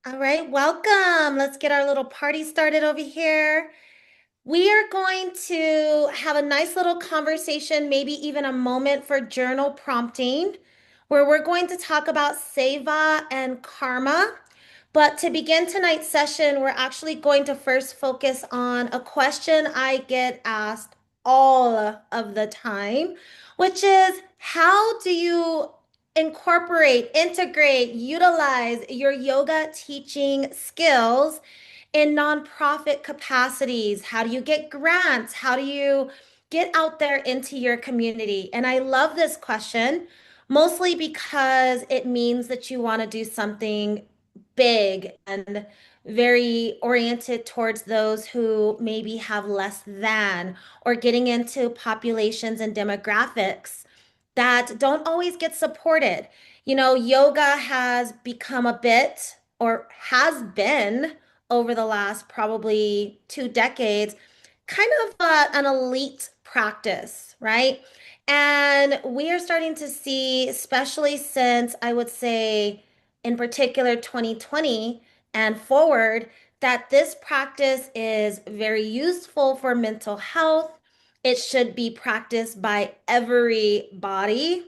All right, welcome. Let's get our little party started over here. We are going to have a nice little conversation, maybe even a moment for journal prompting, where we're going to talk about seva and karma. But to begin tonight's session, we're actually going to first focus on a question I get asked all of the time, which is how do you incorporate, integrate, utilize your yoga teaching skills in nonprofit capacities? How do you get grants? How do you get out there into your community? And I love this question mostly because it means that you want to do something big and very oriented towards those who maybe have less than, or getting into populations and demographics that don't always get supported. You know, yoga has become a bit, or has been over the last probably 2 decades, kind of an elite practice, right? And we are starting to see, especially since I would say in particular 2020 and forward, that this practice is very useful for mental health. It should be practiced by everybody.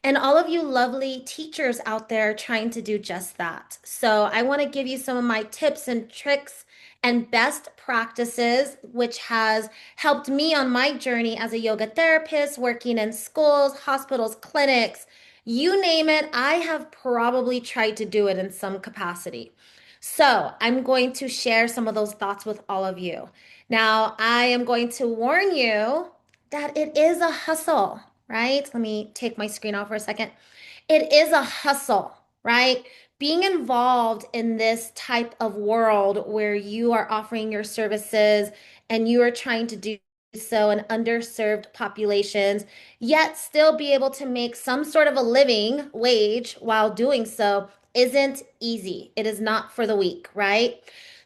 And all of you lovely teachers out there trying to do just that. So, I want to give you some of my tips and tricks and best practices, which has helped me on my journey as a yoga therapist, working in schools, hospitals, clinics, you name it. I have probably tried to do it in some capacity. So, I'm going to share some of those thoughts with all of you. Now, I am going to warn you that it is a hustle, right? Let me take my screen off for a second. It is a hustle, right? Being involved in this type of world where you are offering your services and you are trying to do so in underserved populations, yet still be able to make some sort of a living wage while doing so isn't easy. It is not for the weak, right?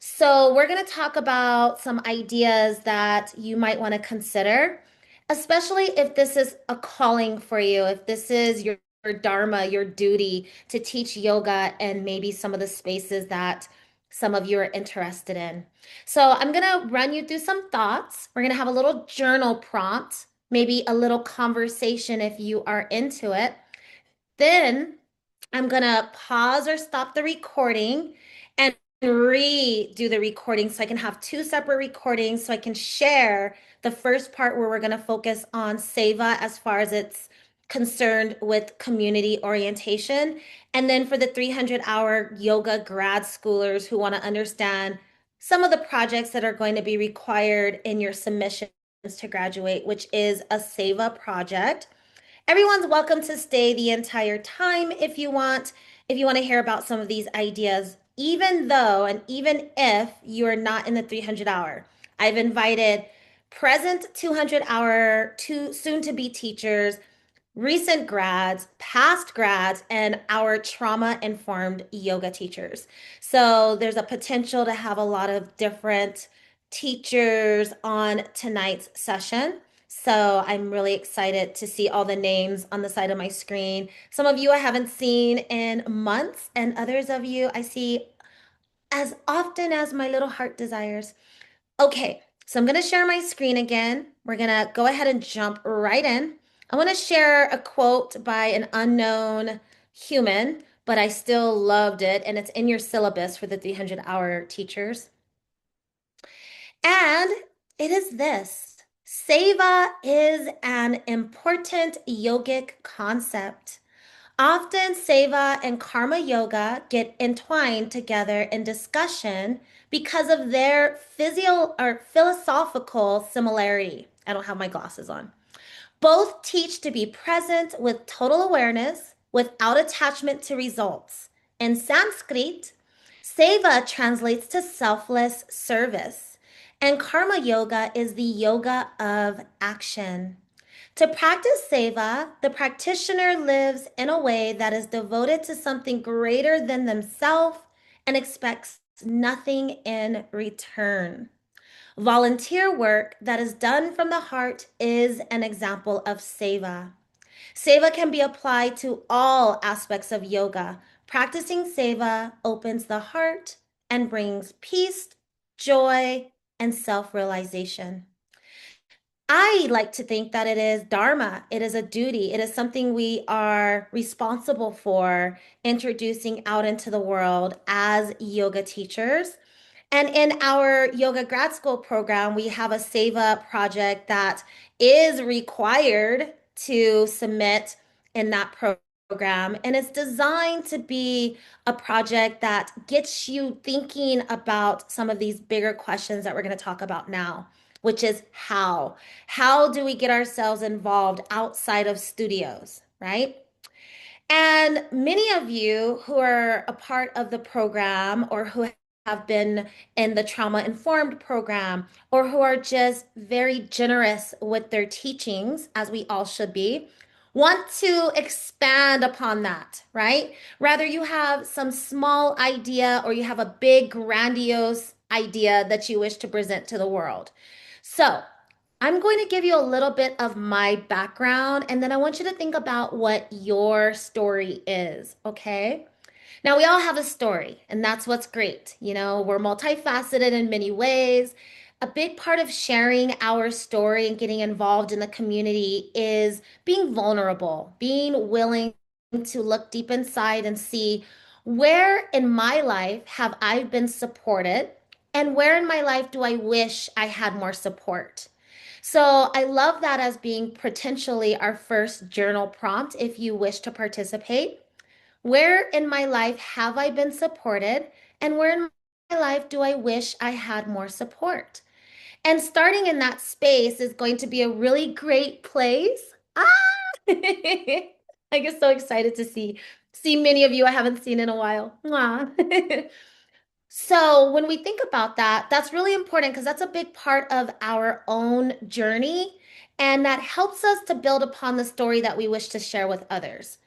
So, we're going to talk about some ideas that you might want to consider, especially if this is a calling for you, if this is your dharma, your duty to teach yoga and maybe some of the spaces that some of you are interested in. So, I'm going to run you through some thoughts. We're going to have a little journal prompt, maybe a little conversation if you are into it. Then I'm going to pause or stop the recording and redo the recording so I can have two separate recordings so I can share the first part where we're going to focus on seva as far as it's concerned with community orientation. And then for the 300-hour yoga grad schoolers who want to understand some of the projects that are going to be required in your submissions to graduate, which is a seva project. Everyone's welcome to stay the entire time if you want to hear about some of these ideas, even though and even if you are not in the 300 hour. I've invited present 200 hour to soon to be teachers, recent grads, past grads, and our trauma informed yoga teachers. So there's a potential to have a lot of different teachers on tonight's session. So I'm really excited to see all the names on the side of my screen. Some of you I haven't seen in months, and others of you I see as often as my little heart desires. Okay, so I'm going to share my screen again. We're going to go ahead and jump right in. I want to share a quote by an unknown human, but I still loved it, and it's in your syllabus for the 300-hour teachers. And it is this: Seva is an important yogic concept. Often, seva and karma yoga get entwined together in discussion because of their physio or philosophical similarity. I don't have my glasses on. Both teach to be present with total awareness without attachment to results. In Sanskrit, seva translates to selfless service, and karma yoga is the yoga of action. To practice seva, the practitioner lives in a way that is devoted to something greater than themselves and expects nothing in return. Volunteer work that is done from the heart is an example of seva. Seva can be applied to all aspects of yoga. Practicing seva opens the heart and brings peace, joy, and self realization. I like to think that it is dharma. It is a duty. It is something we are responsible for introducing out into the world as yoga teachers. And in our yoga grad school program, we have a Seva project that is required to submit in that program. And it's designed to be a project that gets you thinking about some of these bigger questions that we're going to talk about now, which is how. How do we get ourselves involved outside of studios, right? And many of you who are a part of the program or who have been in the trauma informed program or who are just very generous with their teachings, as we all should be, want to expand upon that, right? Rather, you have some small idea or you have a big, grandiose idea that you wish to present to the world. So, I'm going to give you a little bit of my background, and then I want you to think about what your story is, okay? Now, we all have a story, and that's what's great. You know, we're multifaceted in many ways. A big part of sharing our story and getting involved in the community is being vulnerable, being willing to look deep inside and see where in my life have I been supported, and where in my life do I wish I had more support. So I love that as being potentially our first journal prompt if you wish to participate. Where in my life have I been supported? And where in my life do I wish I had more support? And starting in that space is going to be a really great place. Ah! I get so excited to see many of you I haven't seen in a while. Mwah. So, when we think about that, that's really important because that's a big part of our own journey. And that helps us to build upon the story that we wish to share with others.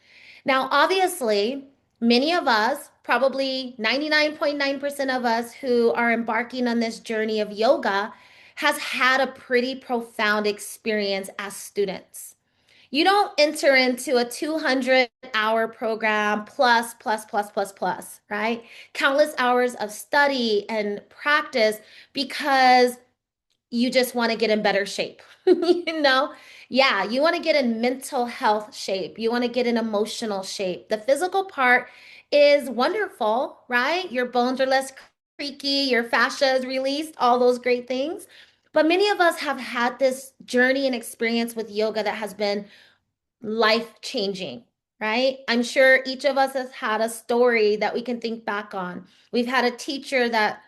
Now, obviously, many of us, probably 99.9% of us who are embarking on this journey of yoga, has had a pretty profound experience as students. You don't enter into a 200-hour program plus, right? Countless hours of study and practice because you just want to get in better shape. You know? Yeah, you want to get in mental health shape. You want to get in emotional shape. The physical part is wonderful, right? Your bones are less creaky, your fascia is released, all those great things. But many of us have had this journey and experience with yoga that has been life changing, right? I'm sure each of us has had a story that we can think back on. We've had a teacher that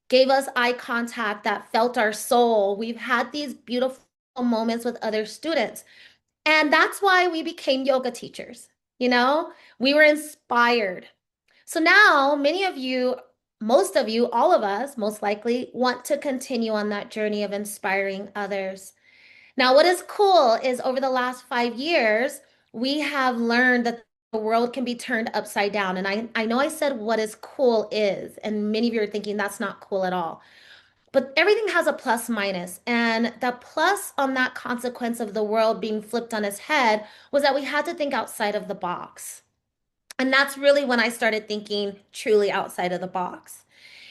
gave us eye contact that felt our soul. We've had these beautiful moments with other students. And that's why we became yoga teachers. You know, we were inspired. So now, many of you, most of you, all of us, most likely, want to continue on that journey of inspiring others. Now, what is cool is over the last 5 years, we have learned that the world can be turned upside down. And I know I said what is cool is, and many of you are thinking that's not cool at all. But everything has a plus minus. And the plus on that consequence of the world being flipped on its head was that we had to think outside of the box. And that's really when I started thinking truly outside of the box.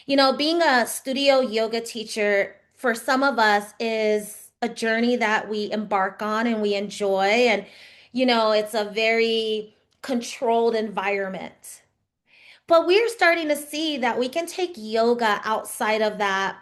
You know, being a studio yoga teacher for some of us is a journey that we embark on and we enjoy. And, you know, it's a very controlled environment. But we're starting to see that we can take yoga outside of that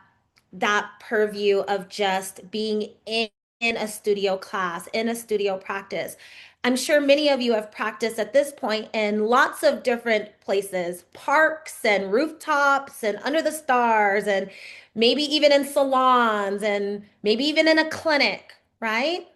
purview of just being in a studio class, in a studio practice. I'm sure many of you have practiced at this point in lots of different places, parks and rooftops and under the stars, and maybe even in salons and maybe even in a clinic, right?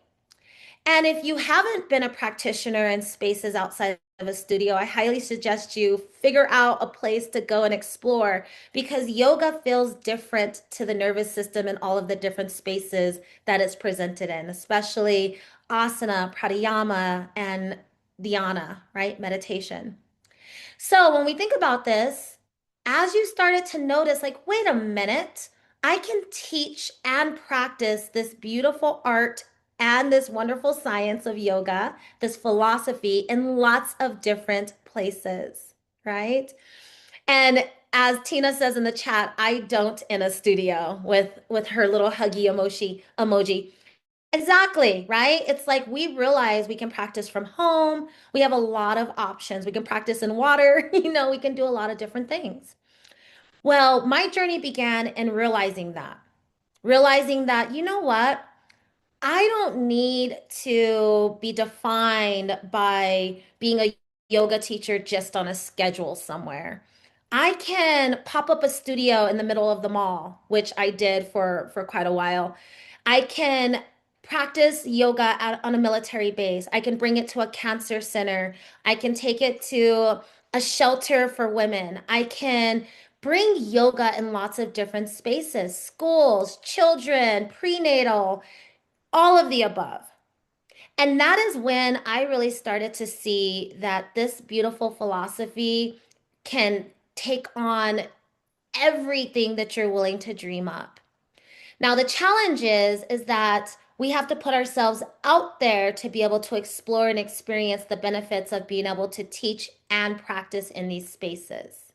And if you haven't been a practitioner in spaces outside of a studio, I highly suggest you figure out a place to go and explore because yoga feels different to the nervous system in all of the different spaces that it's presented in, especially asana, pranayama, and dhyana, right? Meditation. So when we think about this, as you started to notice, like, wait a minute, I can teach and practice this beautiful art and this wonderful science of yoga, this philosophy in lots of different places, right? And as Tina says in the chat, I don't in a studio with her little huggy emoji. Exactly, right? It's like we realize we can practice from home. We have a lot of options. We can practice in water, we can do a lot of different things. Well, my journey began in realizing that, you know what? I don't need to be defined by being a yoga teacher just on a schedule somewhere. I can pop up a studio in the middle of the mall, which I did for quite a while. I can practice yoga on a military base. I can bring it to a cancer center. I can take it to a shelter for women. I can bring yoga in lots of different spaces, schools, children, prenatal, all of the above. And that is when I really started to see that this beautiful philosophy can take on everything that you're willing to dream up. Now, the challenge is that we have to put ourselves out there to be able to explore and experience the benefits of being able to teach and practice in these spaces.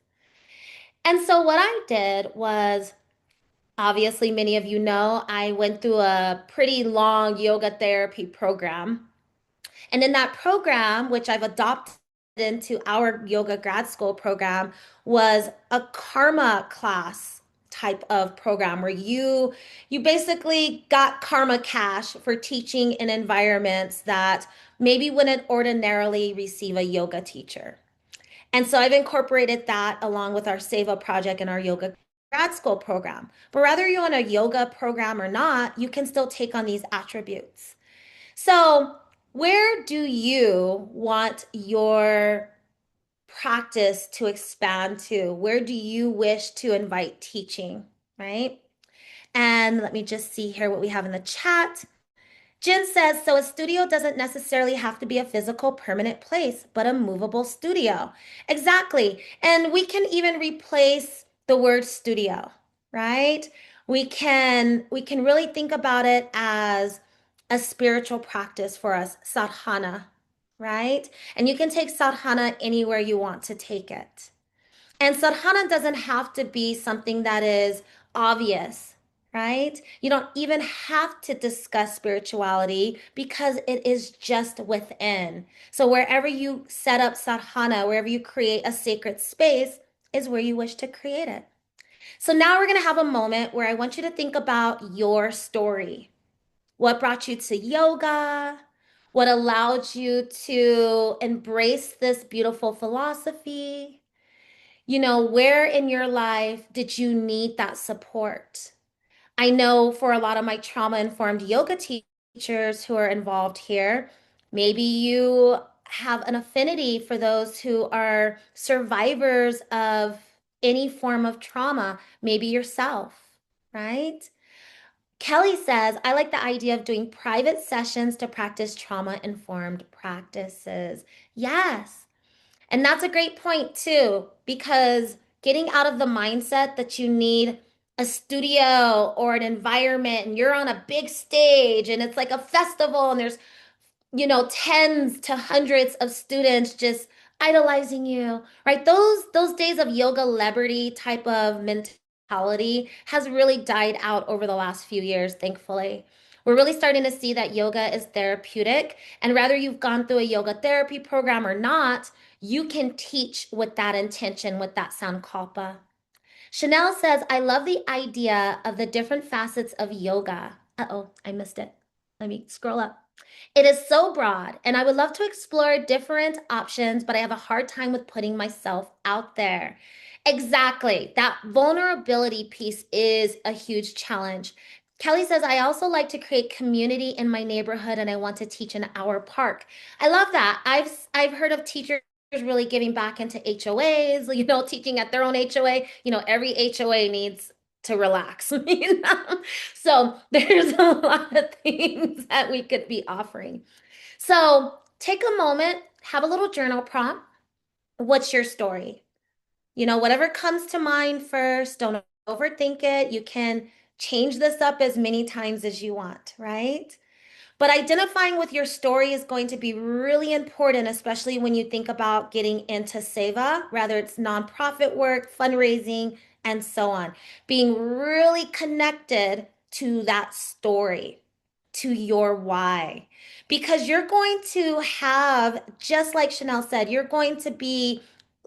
And so, what I did was obviously, many of you know, I went through a pretty long yoga therapy program. And in that program, which I've adopted into our yoga grad school program, was a karma class type of program where you basically got karma cash for teaching in environments that maybe wouldn't ordinarily receive a yoga teacher. And so I've incorporated that along with our Seva project and our yoga grad school program. But whether you're on a yoga program or not, you can still take on these attributes. So, where do you want your practice to expand to? Where do you wish to invite teaching, right? And let me just see here what we have in the chat. Jen says, so a studio doesn't necessarily have to be a physical permanent place, but a movable studio. Exactly. And we can even replace the word studio, right? We can really think about it as a spiritual practice for us, sadhana, right? And you can take sadhana anywhere you want to take it. And sadhana doesn't have to be something that is obvious, right? You don't even have to discuss spirituality because it is just within. So wherever you set up sadhana, wherever you create a sacred space, is where you wish to create it. So now we're going to have a moment where I want you to think about your story. What brought you to yoga? What allowed you to embrace this beautiful philosophy? Where in your life did you need that support? I know for a lot of my trauma-informed yoga teachers who are involved here, maybe you have an affinity for those who are survivors of any form of trauma, maybe yourself, right? Kelly says, I like the idea of doing private sessions to practice trauma-informed practices. Yes. And that's a great point too, because getting out of the mindset that you need a studio or an environment and you're on a big stage and it's like a festival and there's tens to hundreds of students just idolizing you, right? Those days of yoga celebrity type of mentality has really died out over the last few years, thankfully. We're really starting to see that yoga is therapeutic, and whether you've gone through a yoga therapy program or not, you can teach with that intention, with that sankalpa. Chanel says, I love the idea of the different facets of yoga. Uh-oh, I missed it. Let me scroll up. It is so broad, and I would love to explore different options, but I have a hard time with putting myself out there. Exactly. That vulnerability piece is a huge challenge. Kelly says, I also like to create community in my neighborhood and I want to teach in our park. I love that. I've heard of teachers really giving back into HOAs, teaching at their own HOA. Every HOA needs to relax. So there's a lot of things that we could be offering. So take a moment, have a little journal prompt. What's your story? Whatever comes to mind first, don't overthink it. You can change this up as many times as you want, right? But identifying with your story is going to be really important, especially when you think about getting into seva, whether it's nonprofit work, fundraising, and so on. Being really connected to that story, to your why. Because you're going to have, just like Chanel said, you're going to be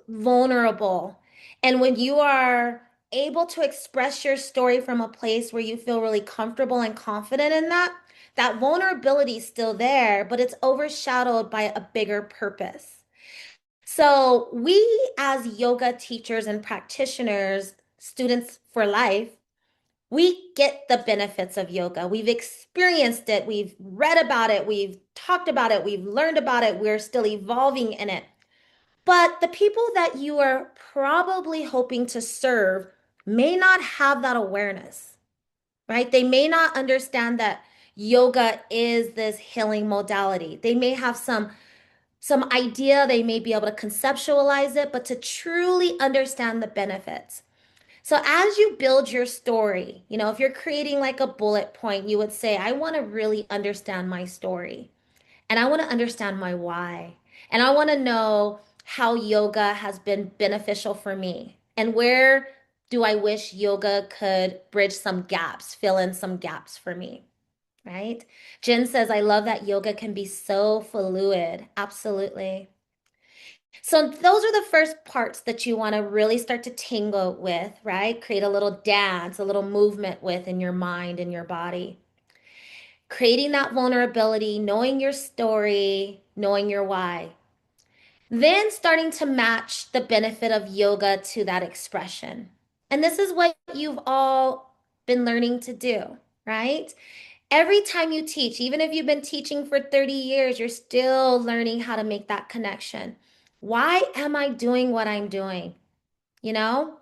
vulnerable. And when you are able to express your story from a place where you feel really comfortable and confident in that, that vulnerability is still there, but it's overshadowed by a bigger purpose. So, we as yoga teachers and practitioners, students for life, we get the benefits of yoga. We've experienced it, we've read about it, we've talked about it, we've learned about it, we're still evolving in it. But the people that you are probably hoping to serve may not have that awareness, right? They may not understand that yoga is this healing modality. They may have some idea, they may be able to conceptualize it, but to truly understand the benefits. So as you build your story, if you're creating like a bullet point, you would say, I want to really understand my story and I want to understand my why. And I want to know how yoga has been beneficial for me and where do I wish yoga could bridge some gaps, fill in some gaps for me, right? Jen says, I love that yoga can be so fluid. Absolutely. So those are the first parts that you want to really start to tingle with, right? Create a little dance, a little movement with in your mind and your body. Creating that vulnerability, knowing your story, knowing your why. Then starting to match the benefit of yoga to that expression. And this is what you've all been learning to do, right? Every time you teach, even if you've been teaching for 30 years, you're still learning how to make that connection. Why am I doing what I'm doing? You know,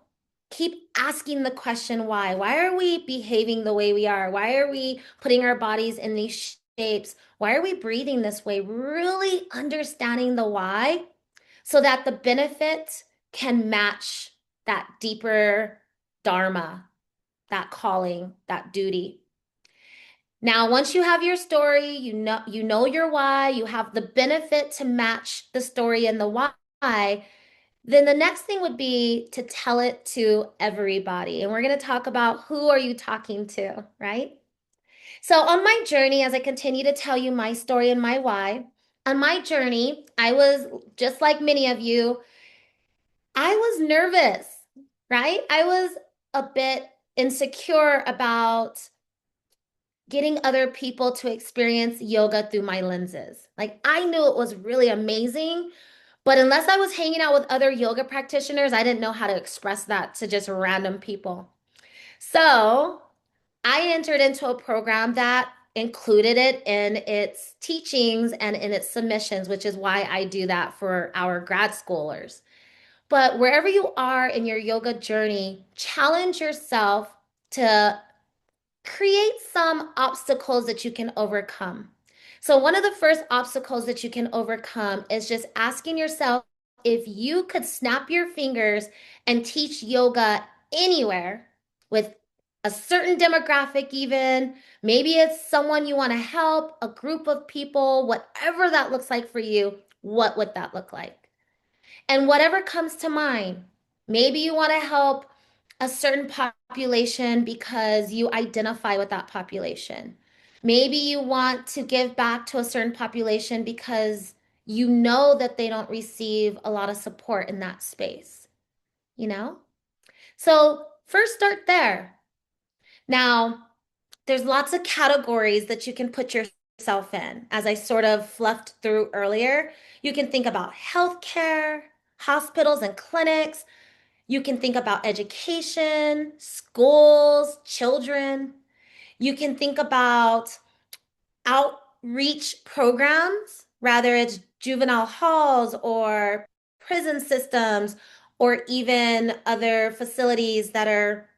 keep asking the question why. Why are we behaving the way we are? Why are we putting our bodies in these shapes? Why are we breathing this way? Really understanding the why so that the benefit can match that deeper dharma, that calling, that duty. Now, once you have your story, you know your why, you have the benefit to match the story and the why, then the next thing would be to tell it to everybody. And we're going to talk about who are you talking to, right? So on my journey, as I continue to tell you my story and my why, on my journey, I was just like many of you, I was nervous, right? I was a bit insecure about getting other people to experience yoga through my lenses. Like I knew it was really amazing, but unless I was hanging out with other yoga practitioners, I didn't know how to express that to just random people. So I entered into a program that included it in its teachings and in its submissions, which is why I do that for our grad schoolers. But wherever you are in your yoga journey, challenge yourself to create some obstacles that you can overcome. So, one of the first obstacles that you can overcome is just asking yourself if you could snap your fingers and teach yoga anywhere with a certain demographic, even maybe it's someone you want to help, a group of people, whatever that looks like for you, what would that look like? And whatever comes to mind, maybe you want to help a certain population because you identify with that population. Maybe you want to give back to a certain population because you know that they don't receive a lot of support in that space, you know? So, first start there. Now, there's lots of categories that you can put yourself in. As I sort of fluffed through earlier, you can think about healthcare, hospitals and clinics. You can think about education, schools, children. You can think about outreach programs, whether it's juvenile halls or prison systems or even other facilities that are,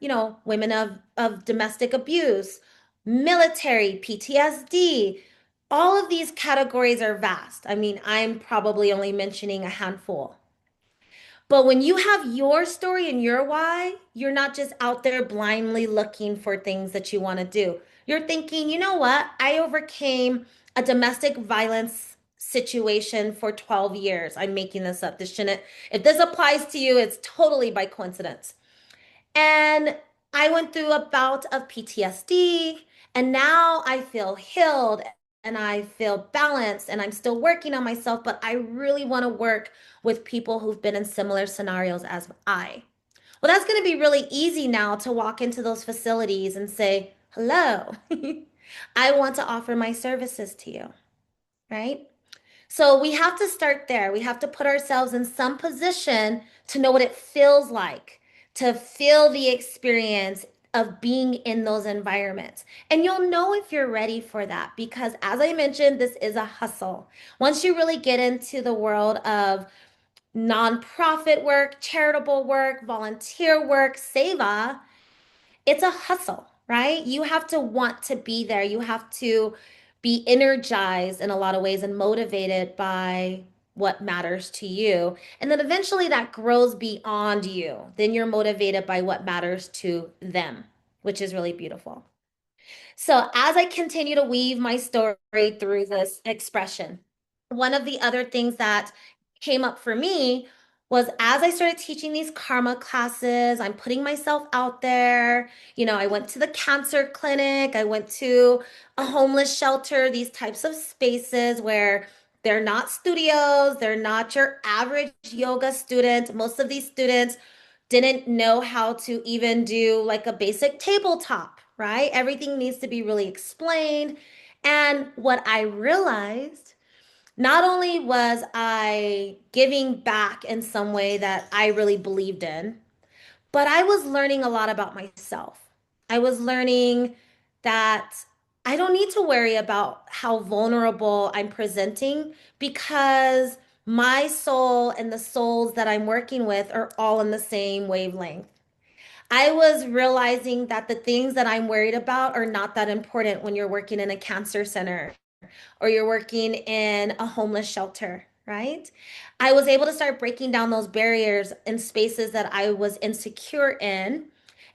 women of domestic abuse, military, PTSD. All of these categories are vast. I mean, I'm probably only mentioning a handful. But when you have your story and your why, you're not just out there blindly looking for things that you want to do. You're thinking, you know what? I overcame a domestic violence situation for 12 years. I'm making this up. This shouldn't, if this applies to you, it's totally by coincidence. And I went through a bout of PTSD, and now I feel healed and I feel balanced, and I'm still working on myself, but I really want to work with people who've been in similar scenarios as I. Well, that's going to be really easy now to walk into those facilities and say, hello, I want to offer my services to you, right? So we have to start there. We have to put ourselves in some position to know what it feels like, to feel the experience of being in those environments. And you'll know if you're ready for that because, as I mentioned, this is a hustle. Once you really get into the world of nonprofit work, charitable work, volunteer work, seva, it's a hustle, right? You have to want to be there. You have to be energized in a lot of ways and motivated by what matters to you. And then eventually that grows beyond you. Then you're motivated by what matters to them, which is really beautiful. So as I continue to weave my story through this expression, one of the other things that came up for me was as I started teaching these karma classes, I'm putting myself out there. I went to the cancer clinic, I went to a homeless shelter, these types of spaces where they're not studios, they're not your average yoga student. Most of these students didn't know how to even do like a basic tabletop, right? Everything needs to be really explained. And what I realized, not only was I giving back in some way that I really believed in, but I was learning a lot about myself. I was learning that I don't need to worry about how vulnerable I'm presenting because my soul and the souls that I'm working with are all in the same wavelength. I was realizing that the things that I'm worried about are not that important when you're working in a cancer center or you're working in a homeless shelter, right? I was able to start breaking down those barriers in spaces that I was insecure in.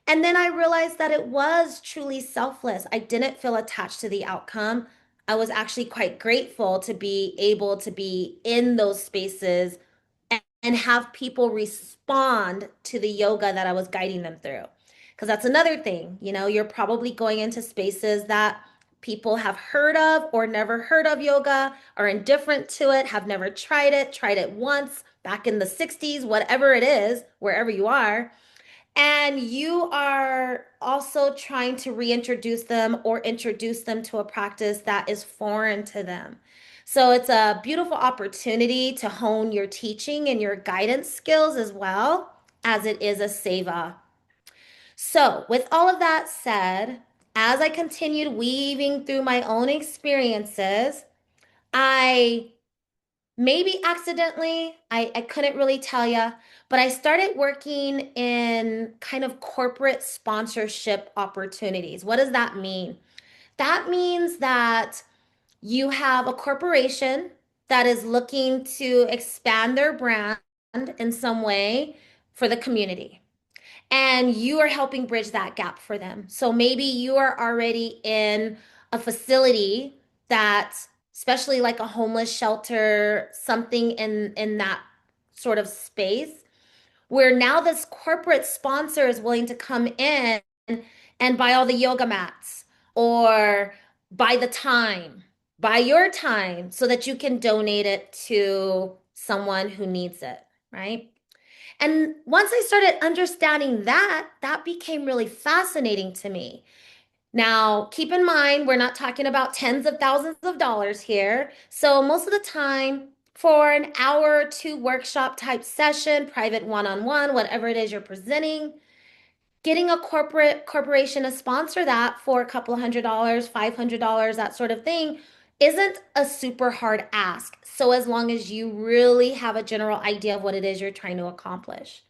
And then I realized that it was truly selfless. I didn't feel attached to the outcome. I was actually quite grateful to be able to be in those spaces and have people respond to the yoga that I was guiding them through. Because that's another thing, you're probably going into spaces that people have heard of or never heard of yoga, are indifferent to it, have never tried it once back in the 60s, whatever it is, wherever you are. And you are also trying to reintroduce them or introduce them to a practice that is foreign to them. So it's a beautiful opportunity to hone your teaching and your guidance skills as well as it is a seva. So, with all of that said, as I continued weaving through my own experiences, I maybe accidentally, I couldn't really tell you, but I started working in kind of corporate sponsorship opportunities. What does that mean? That means that you have a corporation that is looking to expand their brand in some way for the community and you are helping bridge that gap for them. So maybe you are already in a facility that, especially like a homeless shelter, something in that sort of space, where now this corporate sponsor is willing to come in and buy all the yoga mats or buy the time, buy your time so that you can donate it to someone who needs it, right? And once I started understanding that, that became really fascinating to me. Now, keep in mind, we're not talking about tens of thousands of dollars here. So, most of the time, for an hour or two workshop type session, private one on one, whatever it is you're presenting, getting a corporation to sponsor that for a couple of $100, $500, that sort of thing, isn't a super hard ask. So, as long as you really have a general idea of what it is you're trying to accomplish.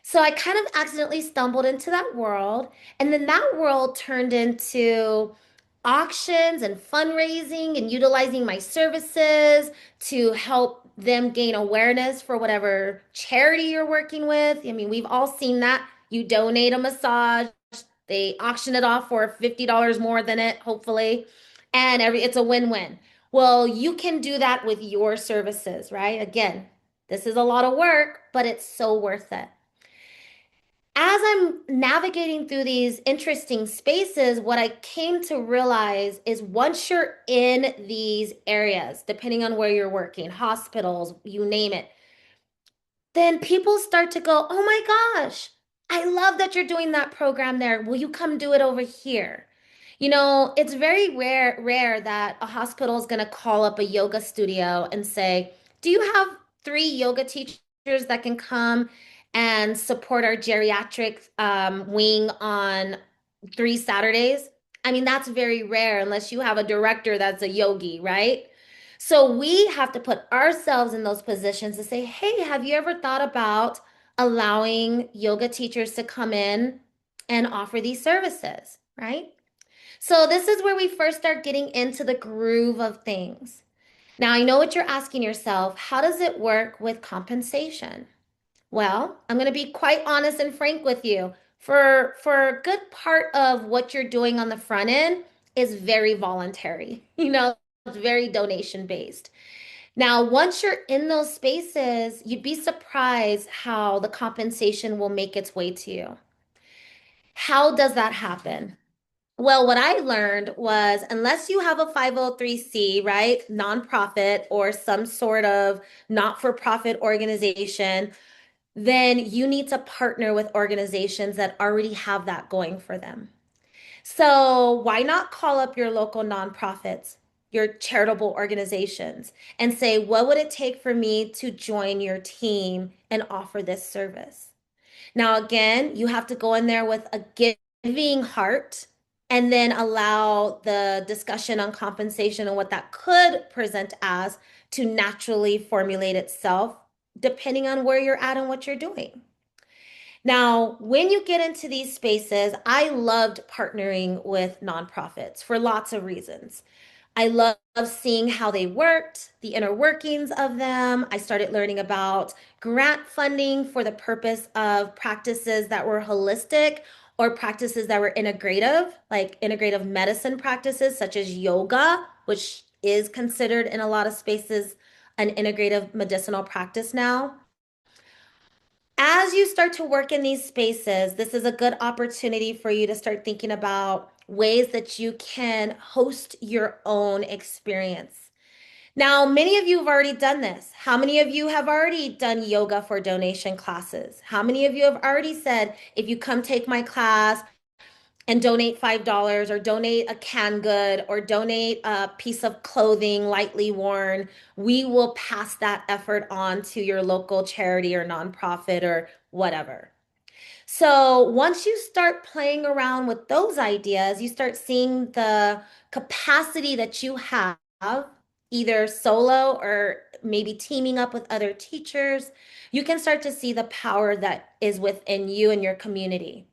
So I kind of accidentally stumbled into that world. And then that world turned into auctions and fundraising and utilizing my services to help them gain awareness for whatever charity you're working with. I mean, we've all seen that. You donate a massage, they auction it off for $50 more than it, hopefully. and it's a win-win. Well, you can do that with your services, right? Again, this is a lot of work, but it's so worth it. As I'm navigating through these interesting spaces, what I came to realize is once you're in these areas, depending on where you're working, hospitals, you name it, then people start to go, oh my gosh, I love that you're doing that program there. Will you come do it over here? It's very rare that a hospital is going to call up a yoga studio and say, do you have three yoga teachers that can come and support our geriatric wing on 3 Saturdays? I mean, that's very rare unless you have a director that's a yogi, right? So we have to put ourselves in those positions to say, hey, have you ever thought about allowing yoga teachers to come in and offer these services, right? So this is where we first start getting into the groove of things. Now, I know what you're asking yourself. How does it work with compensation? Well, I'm going to be quite honest and frank with you. For a good part of what you're doing on the front end is very voluntary. It's very donation based. Now, once you're in those spaces, you'd be surprised how the compensation will make its way to you. How does that happen? Well, what I learned was unless you have a 503c, right, nonprofit or some sort of not-for-profit organization, then you need to partner with organizations that already have that going for them. So why not call up your local nonprofits, your charitable organizations, and say, what would it take for me to join your team and offer this service? Now, again, you have to go in there with a giving heart and then allow the discussion on compensation and what that could present as to naturally formulate itself, depending on where you're at and what you're doing. Now, when you get into these spaces, I loved partnering with nonprofits for lots of reasons. I love seeing how they worked, the inner workings of them. I started learning about grant funding for the purpose of practices that were holistic or practices that were integrative, like integrative medicine practices such as yoga, which is considered in a lot of spaces an integrative medicinal practice now. As you start to work in these spaces, this is a good opportunity for you to start thinking about ways that you can host your own experience. Now, many of you have already done this. How many of you have already done yoga for donation classes? How many of you have already said, if you come take my class, and donate $5 or donate a canned good or donate a piece of clothing lightly worn, we will pass that effort on to your local charity or nonprofit or whatever. So once you start playing around with those ideas, you start seeing the capacity that you have, either solo or maybe teaming up with other teachers. You can start to see the power that is within you and your community.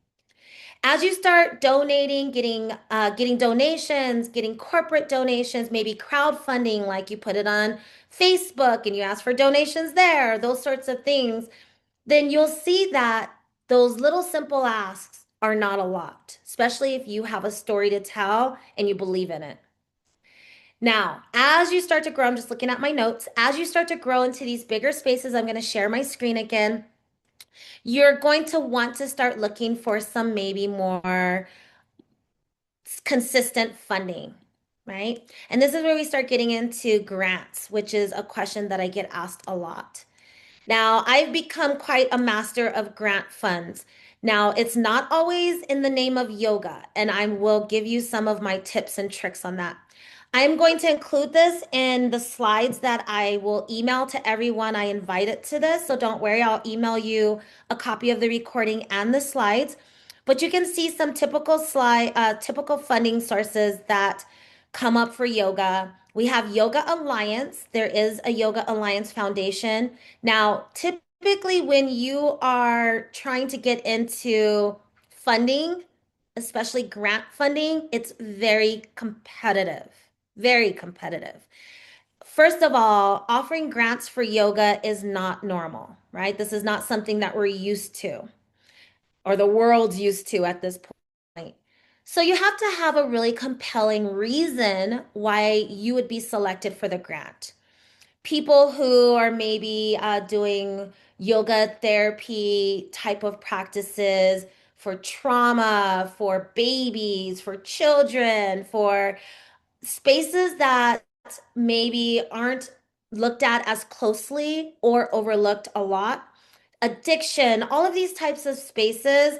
As you start donating, getting donations, getting corporate donations, maybe crowdfunding, like you put it on Facebook and you ask for donations there, those sorts of things, then you'll see that those little simple asks are not a lot, especially if you have a story to tell and you believe in it. Now, as you start to grow, I'm just looking at my notes. As you start to grow into these bigger spaces, I'm going to share my screen again. You're going to want to start looking for some maybe more consistent funding, right? And this is where we start getting into grants, which is a question that I get asked a lot. Now, I've become quite a master of grant funds. Now, it's not always in the name of yoga, and I will give you some of my tips and tricks on that. I'm going to include this in the slides that I will email to everyone I invited to this. So don't worry, I'll email you a copy of the recording and the slides. But you can see some typical funding sources that come up for yoga. We have Yoga Alliance. There is a Yoga Alliance Foundation. Now, typically when you are trying to get into funding, especially grant funding, it's very competitive, very competitive. First of all, offering grants for yoga is not normal, right? This is not something that we're used to or the world's used to at this point. So you have to have a really compelling reason why you would be selected for the grant. People who are maybe doing yoga therapy type of practices for trauma, for babies, for children, for spaces that maybe aren't looked at as closely or overlooked a lot. Addiction, all of these types of spaces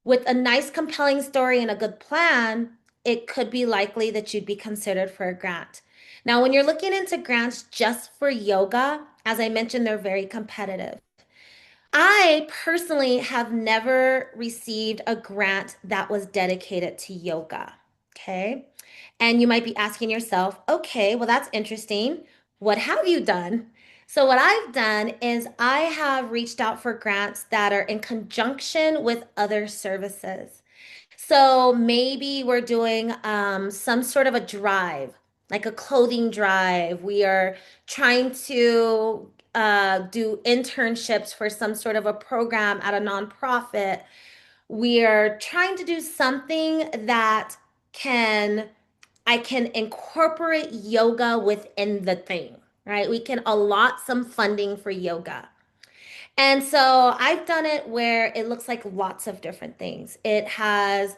with a nice, compelling story and a good plan, it could be likely that you'd be considered for a grant. Now, when you're looking into grants just for yoga, as I mentioned, they're very competitive. I personally have never received a grant that was dedicated to yoga. Okay. And you might be asking yourself, okay, well, that's interesting. What have you done? So, what I've done is I have reached out for grants that are in conjunction with other services. So maybe we're doing some sort of a drive, like a clothing drive. We are trying to do internships for some sort of a program at a nonprofit. We are trying to do something that can I can incorporate yoga within the thing, right? We can allot some funding for yoga. And so I've done it where it looks like lots of different things. It has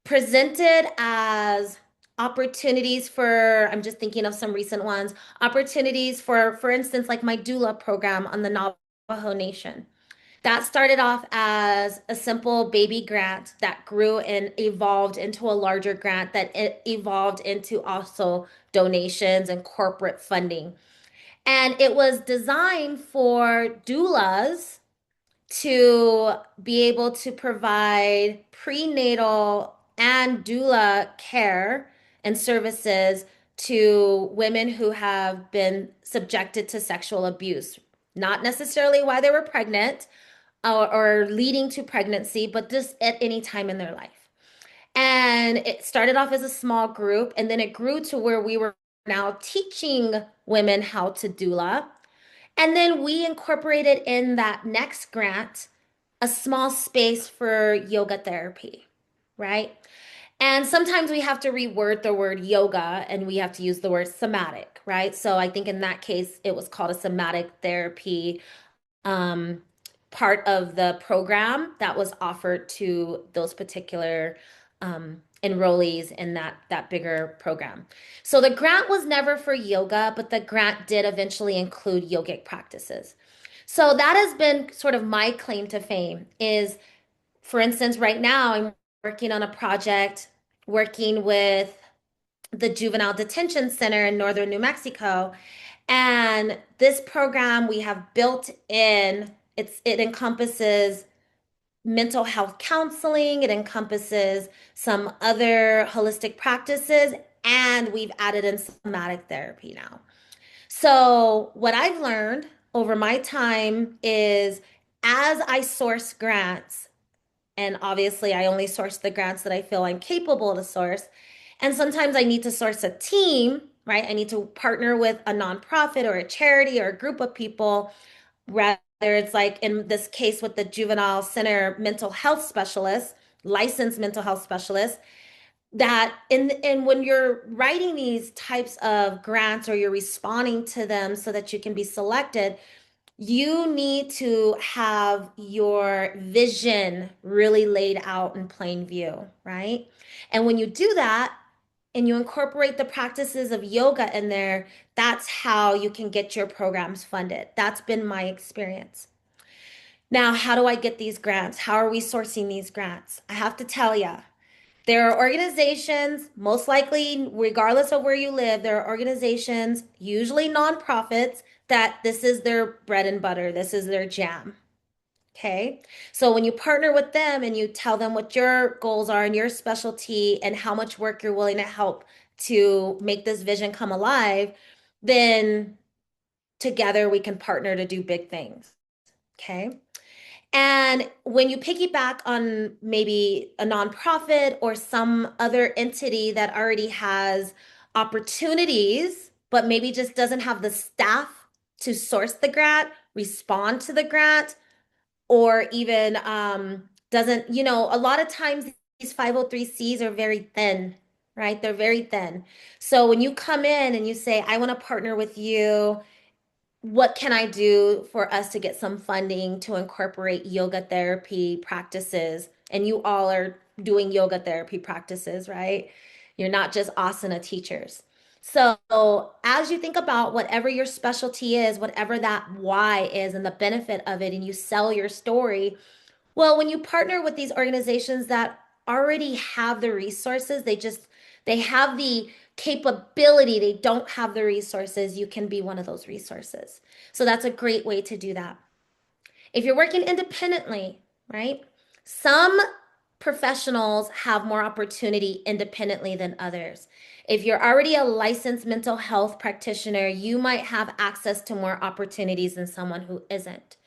presented as opportunities for, I'm just thinking of some recent ones, opportunities for instance, like my doula program on the Navajo Nation. That started off as a simple baby grant that grew and evolved into a larger grant that it evolved into also donations and corporate funding. And it was designed for doulas to be able to provide prenatal and doula care and services to women who have been subjected to sexual abuse, not necessarily while they were pregnant or leading to pregnancy, but just at any time in their life. And it started off as a small group, and then it grew to where we were now teaching women how to doula. And then we incorporated in that next grant a small space for yoga therapy, right? And sometimes we have to reword the word yoga and we have to use the word somatic, right? So I think in that case, it was called a somatic therapy um, part of the program that was offered to those particular enrollees in that bigger program. So the grant was never for yoga, but the grant did eventually include yogic practices. So that has been sort of my claim to fame is, for instance, right now I'm working on a project working with the Juvenile Detention Center in northern New Mexico. And this program we have built in, it encompasses mental health counseling, it encompasses some other holistic practices, and we've added in somatic therapy now. So, what I've learned over my time is as I source grants, and obviously I only source the grants that I feel I'm capable to source, and sometimes I need to source a team, right? I need to partner with a nonprofit or a charity or a group of people, whether it's like in this case with the juvenile center mental health specialist, licensed mental health specialist, that in when you're writing these types of grants or you're responding to them so that you can be selected, you need to have your vision really laid out in plain view, right? And when you do that and you incorporate the practices of yoga in there, that's how you can get your programs funded. That's been my experience. Now, how do I get these grants? How are we sourcing these grants? I have to tell you, there are organizations, most likely, regardless of where you live, there are organizations, usually nonprofits, that this is their bread and butter. This is their jam. Okay. So when you partner with them and you tell them what your goals are and your specialty and how much work you're willing to help to make this vision come alive, then together we can partner to do big things. Okay. And when you piggyback on maybe a nonprofit or some other entity that already has opportunities, but maybe just doesn't have the staff to source the grant, respond to the grant, or even doesn't, a lot of times these 503Cs are very thin, right? They're very thin. So when you come in and you say, I want to partner with you, what can I do for us to get some funding to incorporate yoga therapy practices? And you all are doing yoga therapy practices, right? You're not just asana teachers. So as you think about whatever your specialty is, whatever that why is and the benefit of it, and you sell your story, well, when you partner with these organizations that already have the resources, they have the capability, they don't have the resources, you can be one of those resources. So that's a great way to do that. If you're working independently, right? Some professionals have more opportunity independently than others. If you're already a licensed mental health practitioner, you might have access to more opportunities than someone who isn't.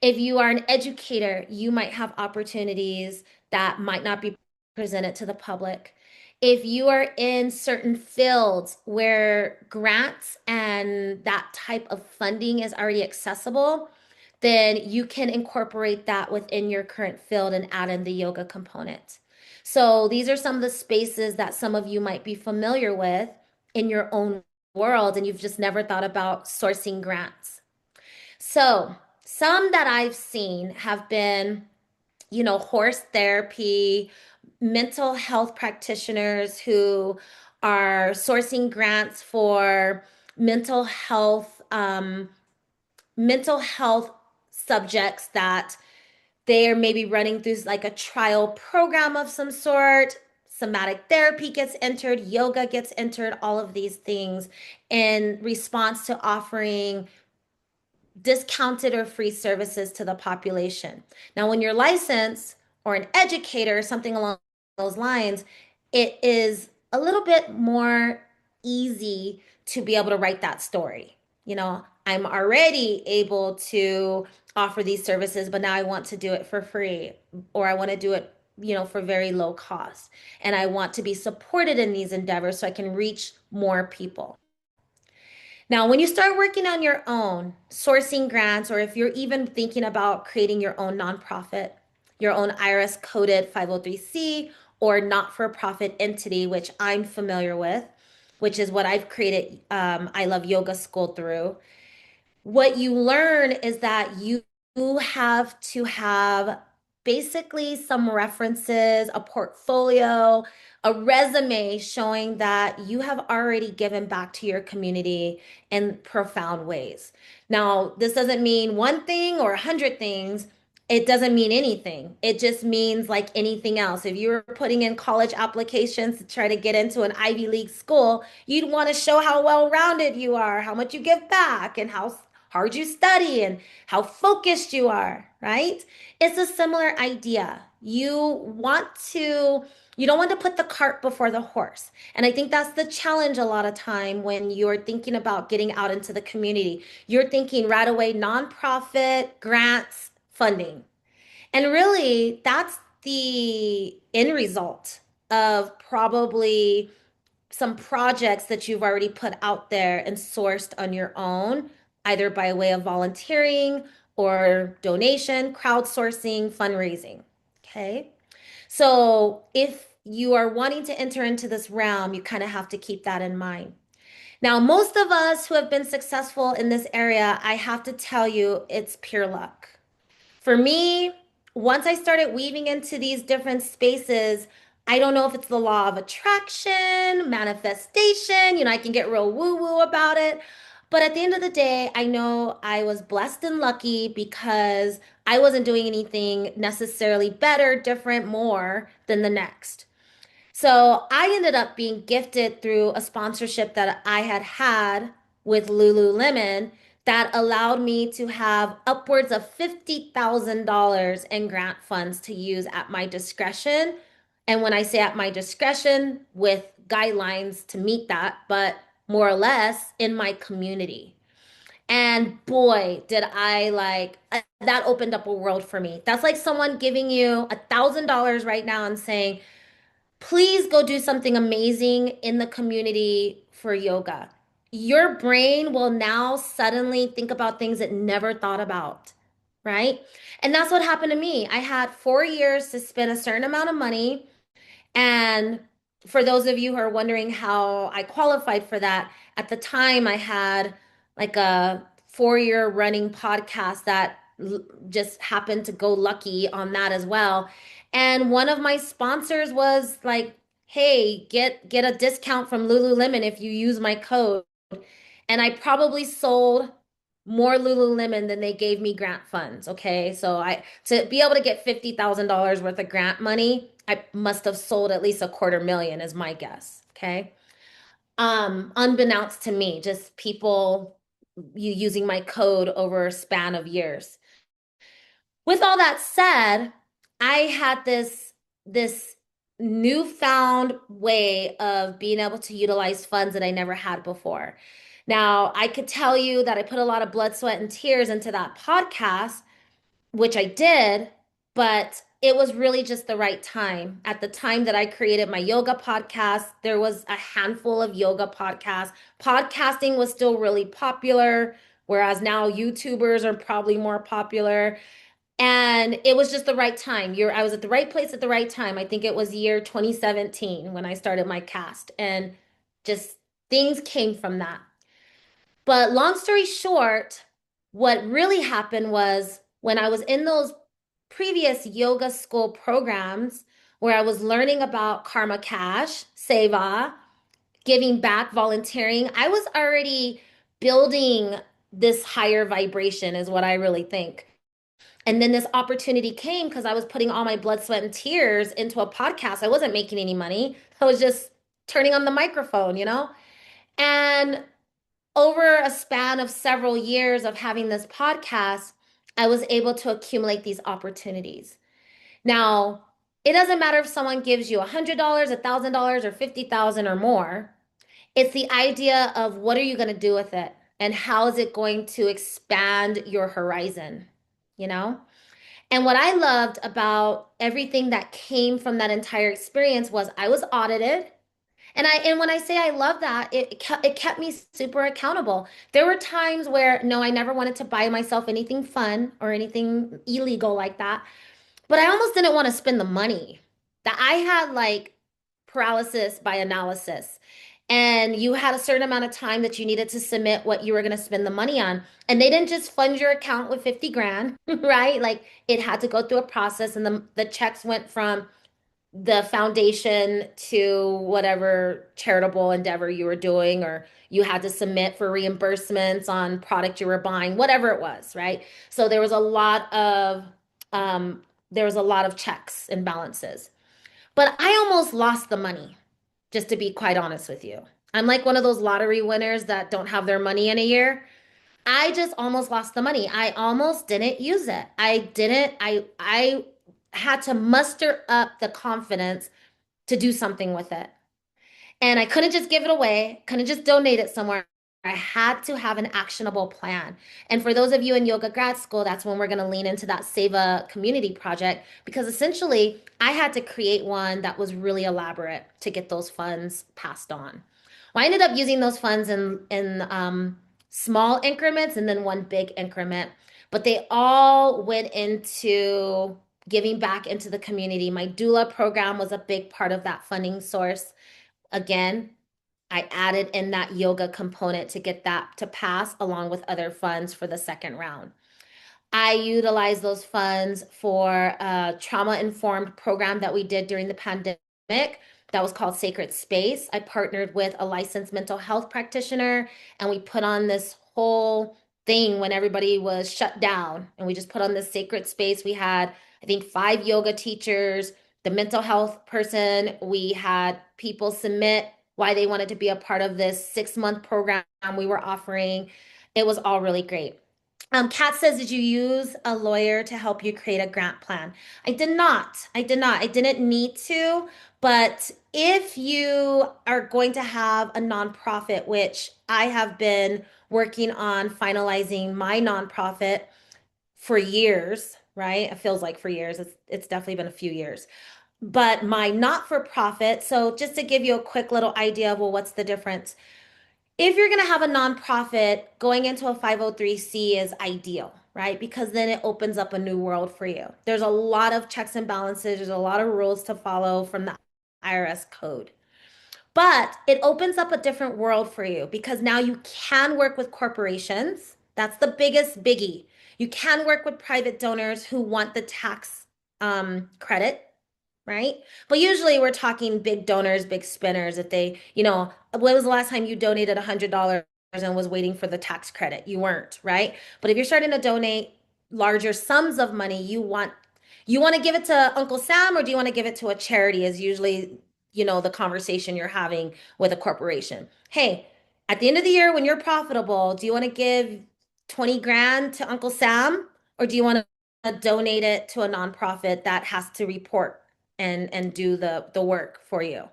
If you are an educator, you might have opportunities that might not be presented to the public. If you are in certain fields where grants and that type of funding is already accessible, then you can incorporate that within your current field and add in the yoga component. So these are some of the spaces that some of you might be familiar with in your own world, and you've just never thought about sourcing grants. So, some that I've seen have been, horse therapy, mental health practitioners who are sourcing grants for mental health, mental health subjects that they are maybe running through like a trial program of some sort. Somatic therapy gets entered, yoga gets entered, all of these things in response to offering discounted or free services to the population. Now, when you're licensed or an educator, something along those lines, it is a little bit more easy to be able to write that story. I'm already able to offer these services, but now I want to do it for free, or I want to do it, for very low cost. And I want to be supported in these endeavors so I can reach more people. Now, when you start working on your own, sourcing grants, or if you're even thinking about creating your own nonprofit, your own IRS coded 503C or not for profit entity, which I'm familiar with, which is what I've created I Love Yoga School through, what you learn is that you have to have basically some references, a portfolio, a resume showing that you have already given back to your community in profound ways. Now, this doesn't mean one thing or 100 things. It doesn't mean anything. It just means like anything else. If you're putting in college applications to try to get into an Ivy League school, you'd want to show how well-rounded you are, how much you give back, and how hard you study and how focused you are, right? It's a similar idea. You don't want to put the cart before the horse. And I think that's the challenge a lot of time when you're thinking about getting out into the community. You're thinking right away nonprofit, grants, funding. And really, that's the end result of probably some projects that you've already put out there and sourced on your own, either by way of volunteering or donation, crowdsourcing, fundraising. Okay. So if you are wanting to enter into this realm, you kind of have to keep that in mind. Now, most of us who have been successful in this area, I have to tell you, it's pure luck. For me, once I started weaving into these different spaces, I don't know if it's the law of attraction, manifestation, I can get real woo-woo about it. But at the end of the day, I know I was blessed and lucky because I wasn't doing anything necessarily better, different, more than the next. So I ended up being gifted through a sponsorship that I had with Lululemon that allowed me to have upwards of $50,000 in grant funds to use at my discretion. And when I say at my discretion, with guidelines to meet that, but more or less in my community. And boy, did I that opened up a world for me. That's like someone giving you $1,000 right now and saying, please go do something amazing in the community for yoga. Your brain will now suddenly think about things it never thought about, right? And that's what happened to me. I had 4 years to spend a certain amount of money And for those of you who are wondering how I qualified for that, at the time I had like a 4 year running podcast that just happened to go lucky on that as well. And one of my sponsors was like, "Hey, get a discount from Lululemon if you use my code." And I probably sold more Lululemon than they gave me grant funds. Okay. So I to be able to get $50,000 worth of grant money, I must have sold at least a quarter million is my guess. Okay. Unbeknownst to me, just people using my code over a span of years. With all that said, I had this newfound way of being able to utilize funds that I never had before. Now, I could tell you that I put a lot of blood, sweat, and tears into that podcast, which I did, but it was really just the right time. At the time that I created my yoga podcast, there was a handful of yoga podcasts. Podcasting was still really popular, whereas now YouTubers are probably more popular. And it was just the right time. I was at the right place at the right time. I think it was year 2017 when I started my cast, and just things came from that. But long story short, what really happened was when I was in those previous yoga school programs where I was learning about karma cash, seva, giving back, volunteering, I was already building this higher vibration, is what I really think. And then this opportunity came because I was putting all my blood, sweat, and tears into a podcast. I wasn't making any money. I was just turning on the microphone, you know? And over a span of several years of having this podcast, I was able to accumulate these opportunities. Now, it doesn't matter if someone gives you $100, $1,000, or 50,000 or more. It's the idea of what are you going to do with it and how is it going to expand your horizon, you know? And what I loved about everything that came from that entire experience was I was audited. And when I say I love that, it kept me super accountable. There were times where no, I never wanted to buy myself anything fun or anything illegal like that, but I almost didn't want to spend the money. That I had like paralysis by analysis. And you had a certain amount of time that you needed to submit what you were going to spend the money on. And they didn't just fund your account with 50 grand, right? Like it had to go through a process, and the checks went from the foundation to whatever charitable endeavor you were doing, or you had to submit for reimbursements on product you were buying, whatever it was, right? So um, there was a lot of checks and balances. But I almost lost the money, just to be quite honest with you. I'm like one of those lottery winners that don't have their money in a year. I just almost lost the money. I almost didn't use it. I had to muster up the confidence to do something with it. And I couldn't just give it away, couldn't just donate it somewhere. I had to have an actionable plan. And for those of you in yoga grad school, that's when we're going to lean into that Seva community project, because essentially I had to create one that was really elaborate to get those funds passed on. Well, I ended up using those funds in small increments and then one big increment, but they all went into giving back into the community. My doula program was a big part of that funding source. Again, I added in that yoga component to get that to pass along with other funds for the second round. I utilized those funds for a trauma-informed program that we did during the pandemic that was called Sacred Space. I partnered with a licensed mental health practitioner, and we put on this whole thing when everybody was shut down. And we just put on this sacred space. We had, I think, 5 yoga teachers, the mental health person. We had people submit why they wanted to be a part of this 6-month program we were offering. It was all really great. Kat says, did you use a lawyer to help you create a grant plan? I did not. I did not. I didn't need to. But if you are going to have a nonprofit, which I have been working on finalizing my nonprofit for years, right? It feels like for years. It's definitely been a few years. But my not-for-profit, so just to give you a quick little idea of, well, what's the difference? If you're going to have a nonprofit, going into a 503c is ideal, right? Because then it opens up a new world for you. There's a lot of checks and balances, there's a lot of rules to follow from the IRS code. But it opens up a different world for you because now you can work with corporations. That's the biggest biggie. You can work with private donors who want the tax credit, right? But usually we're talking big donors, big spinners. If they, when was the last time you donated $100 and was waiting for the tax credit? You weren't, right? But if you're starting to donate larger sums of money, you want to give it to Uncle Sam or do you want to give it to a charity is usually, the conversation you're having with a corporation. Hey, at the end of the year when you're profitable, do you want to give 20 grand to Uncle Sam or do you want to donate it to a nonprofit that has to report and do the work for you?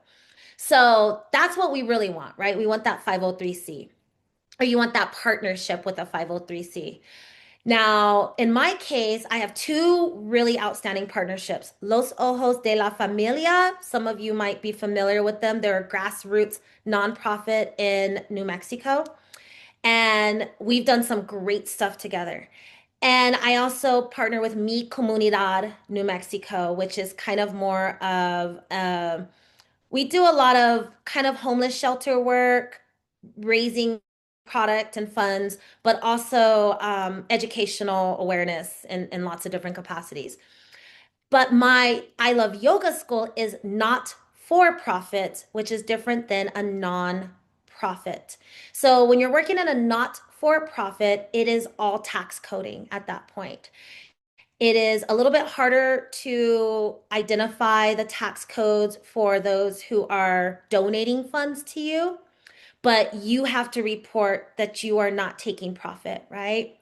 So that's what we really want, right? We want that 503c or you want that partnership with a 503c. Now, in my case, I have two really outstanding partnerships. Los Ojos de la Familia, some of you might be familiar with them. They're a grassroots nonprofit in New Mexico. And we've done some great stuff together. And I also partner with Mi Comunidad New Mexico, which is kind of more of we do a lot of kind of homeless shelter work, raising product and funds, but also educational awareness in lots of different capacities. But my I Love Yoga School is not for profit, which is different than a non-profit. So when you're working in a not for profit, it is all tax coding at that point. It is a little bit harder to identify the tax codes for those who are donating funds to you, but you have to report that you are not taking profit, right?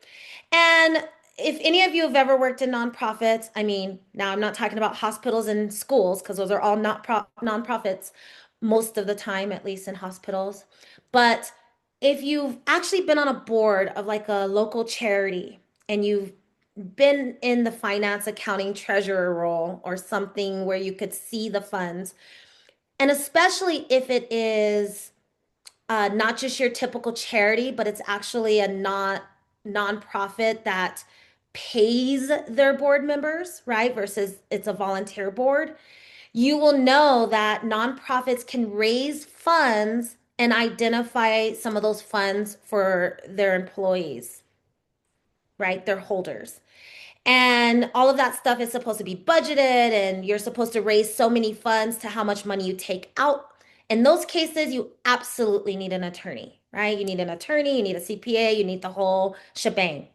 And if any of you have ever worked in nonprofits, I mean, now I'm not talking about hospitals and schools because those are all not nonprofits most of the time, at least in hospitals. But if you've actually been on a board of like a local charity and you've been in the finance, accounting, treasurer role or something where you could see the funds, and especially if it is not just your typical charity, but it's actually a nonprofit that pays their board members, right? Versus it's a volunteer board. You will know that nonprofits can raise funds and identify some of those funds for their employees, right? Their holders. And all of that stuff is supposed to be budgeted, and you're supposed to raise so many funds to how much money you take out. In those cases, you absolutely need an attorney, right? You need an attorney, you need a CPA, you need the whole shebang.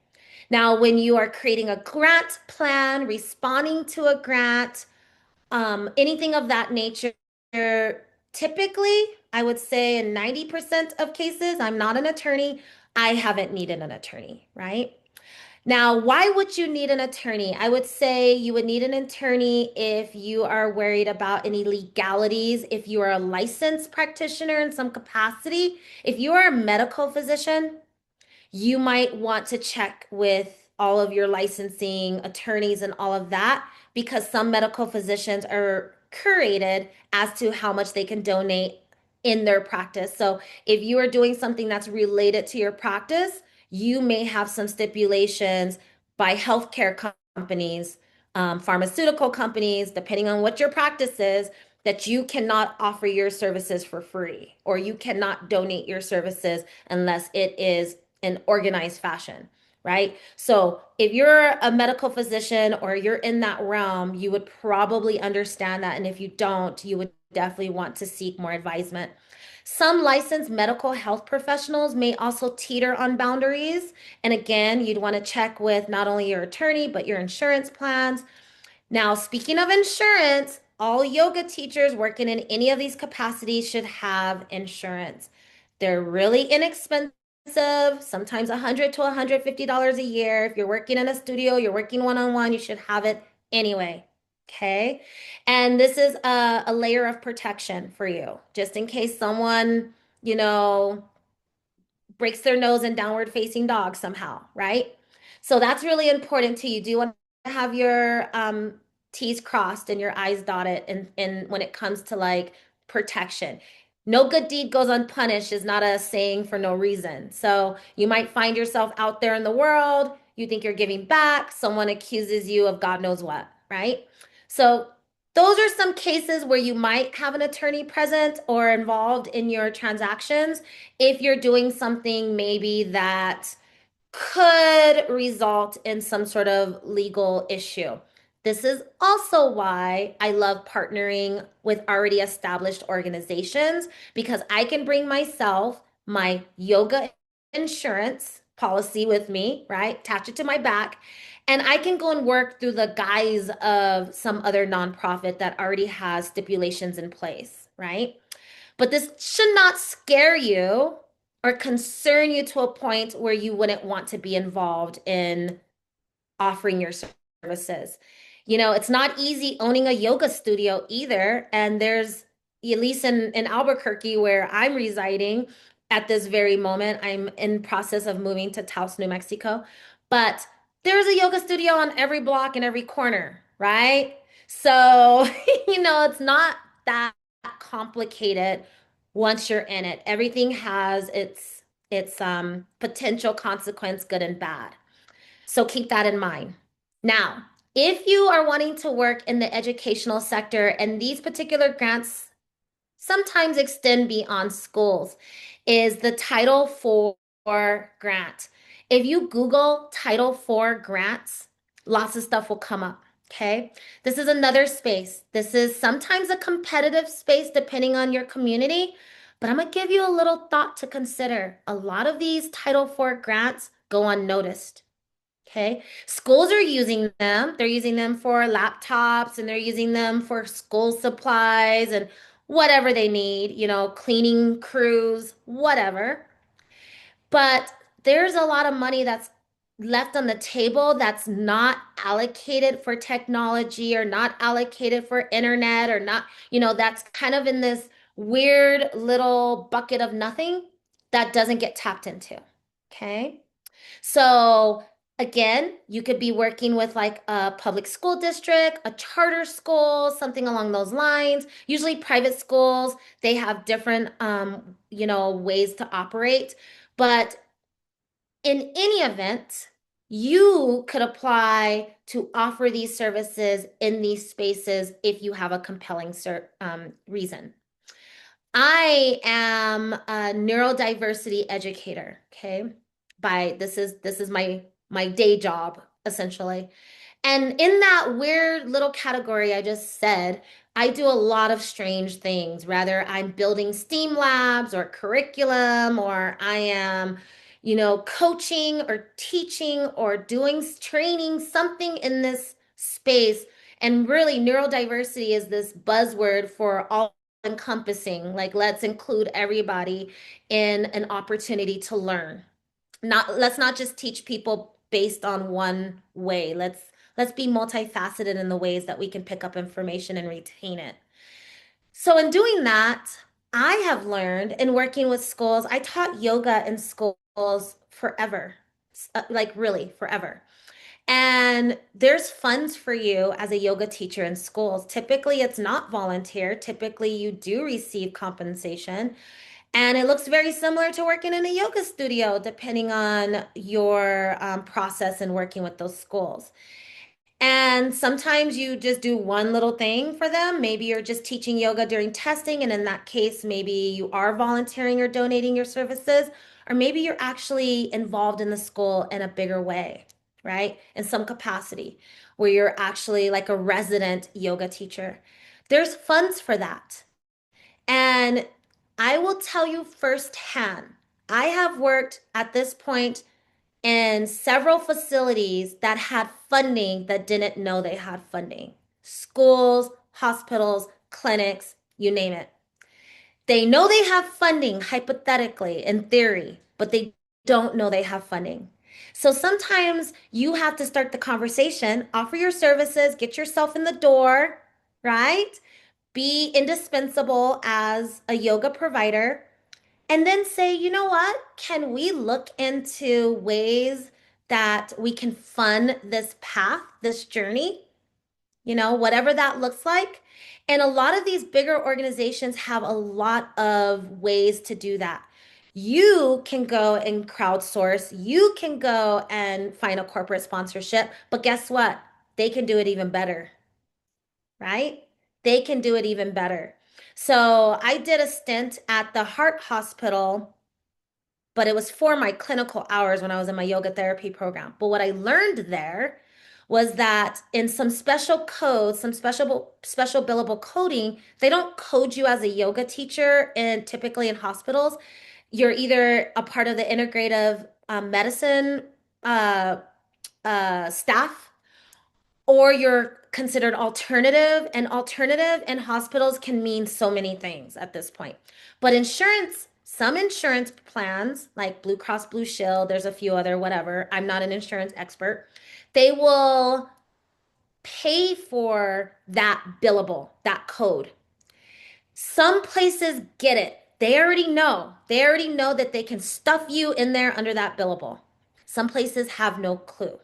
Now, when you are creating a grant plan, responding to a grant, anything of that nature, typically, I would say in 90% of cases, I'm not an attorney. I haven't needed an attorney, right? Now, why would you need an attorney? I would say you would need an attorney if you are worried about any legalities, if you are a licensed practitioner in some capacity. If you are a medical physician, you might want to check with all of your licensing attorneys and all of that because some medical physicians are curated as to how much they can donate in their practice. So if you are doing something that's related to your practice, you may have some stipulations by healthcare companies, pharmaceutical companies, depending on what your practice is, that you cannot offer your services for free or you cannot donate your services unless it is in organized fashion, right? So if you're a medical physician or you're in that realm, you would probably understand that. And if you don't, you would definitely want to seek more advisement. Some licensed medical health professionals may also teeter on boundaries. And again, you'd want to check with not only your attorney, but your insurance plans. Now, speaking of insurance, all yoga teachers working in any of these capacities should have insurance. They're really inexpensive, sometimes $100 to $150 a year. If you're working in a studio, you're working one-on-one, you should have it anyway. Okay. And this is a layer of protection for you, just in case someone, you know, breaks their nose in downward facing dog somehow, right? So that's really important to you. Do you want to have your T's crossed and your I's dotted and when it comes to like protection? No good deed goes unpunished is not a saying for no reason. So you might find yourself out there in the world, you think you're giving back, someone accuses you of God knows what, right? So those are some cases where you might have an attorney present or involved in your transactions if you're doing something maybe that could result in some sort of legal issue. This is also why I love partnering with already established organizations because I can bring myself my yoga insurance policy with me, right? Attach it to my back, and I can go and work through the guise of some other nonprofit that already has stipulations in place, right? But this should not scare you or concern you to a point where you wouldn't want to be involved in offering your services. It's not easy owning a yoga studio either. And there's, at least in Albuquerque, where I'm residing at this very moment, I'm in process of moving to Taos, New Mexico. But there's a yoga studio on every block and every corner, right? So, it's not that complicated once you're in it. Everything has its potential consequence, good and bad. So keep that in mind. Now, if you are wanting to work in the educational sector and these particular grants sometimes extend beyond schools, is the Title IV grant. If you Google Title IV grants, lots of stuff will come up. Okay. This is another space. This is sometimes a competitive space depending on your community, but I'm going to give you a little thought to consider. A lot of these Title IV grants go unnoticed. Okay. Schools are using them. They're using them for laptops and they're using them for school supplies and whatever they need, cleaning crews, whatever. But there's a lot of money that's left on the table that's not allocated for technology or not allocated for internet or not, that's kind of in this weird little bucket of nothing that doesn't get tapped into. Okay. So again, you could be working with like a public school district, a charter school, something along those lines. Usually private schools, they have different ways to operate. But in any event, you could apply to offer these services in these spaces if you have a compelling reason. I am a neurodiversity educator, okay? This is my day job essentially. And in that weird little category I just said, I do a lot of strange things. Rather, I'm building STEAM labs or curriculum, or I am, coaching or teaching or doing training, something in this space. And really, neurodiversity is this buzzword for all encompassing. Like, let's include everybody in an opportunity to learn. Let's not just teach people based on one way. Let's be multifaceted in the ways that we can pick up information and retain it. So in doing that, I have learned in working with schools, I taught yoga in schools forever, like really forever. And there's funds for you as a yoga teacher in schools. Typically, it's not volunteer. Typically, you do receive compensation. And it looks very similar to working in a yoga studio, depending on your process in working with those schools. And sometimes you just do one little thing for them. Maybe you're just teaching yoga during testing, and in that case, maybe you are volunteering or donating your services, or maybe you're actually involved in the school in a bigger way, right? In some capacity, where you're actually like a resident yoga teacher. There's funds for that. And I will tell you firsthand, I have worked at this point in several facilities that had funding that didn't know they had funding. Schools, hospitals, clinics, you name it. They know they have funding, hypothetically, in theory, but they don't know they have funding. So sometimes you have to start the conversation, offer your services, get yourself in the door, right? Be indispensable as a yoga provider, and then say, you know what? Can we look into ways that we can fund this path, this journey, whatever that looks like? And a lot of these bigger organizations have a lot of ways to do that. You can go and crowdsource, you can go and find a corporate sponsorship, but guess what? They can do it even better, right? they can do it even better. So I did a stint at the heart hospital, but it was for my clinical hours when I was in my yoga therapy program. But what I learned there was that in some special codes, some special billable coding, they don't code you as a yoga teacher, and typically in hospitals, you're either a part of the integrative medicine uh, staff, or you're considered alternative, and alternative in hospitals can mean so many things at this point. But insurance, some insurance plans like Blue Cross Blue Shield, there's a few other whatever, I'm not an insurance expert, they will pay for that billable, that code. Some places get it. They already know. They already know that they can stuff you in there under that billable. Some places have no clue.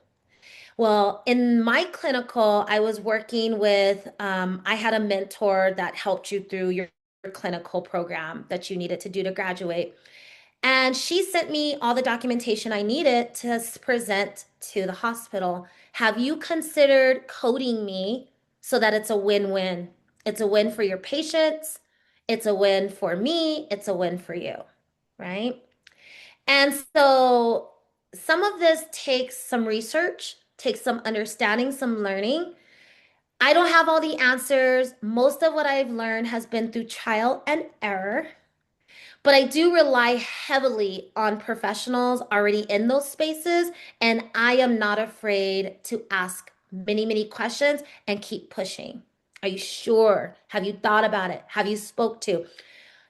Well, in my clinical, I was working with, I had a mentor that helped you through your clinical program that you needed to do to graduate. And she sent me all the documentation I needed to present to the hospital. Have you considered coding me so that it's a win-win? It's a win for your patients. It's a win for me. It's a win for you, right? And so some of this takes some research, takes some understanding, some learning. I don't have all the answers. Most of what I've learned has been through trial and error, but I do rely heavily on professionals already in those spaces, and I am not afraid to ask many, many questions and keep pushing. Are you sure? Have you thought about it? Have you spoke to?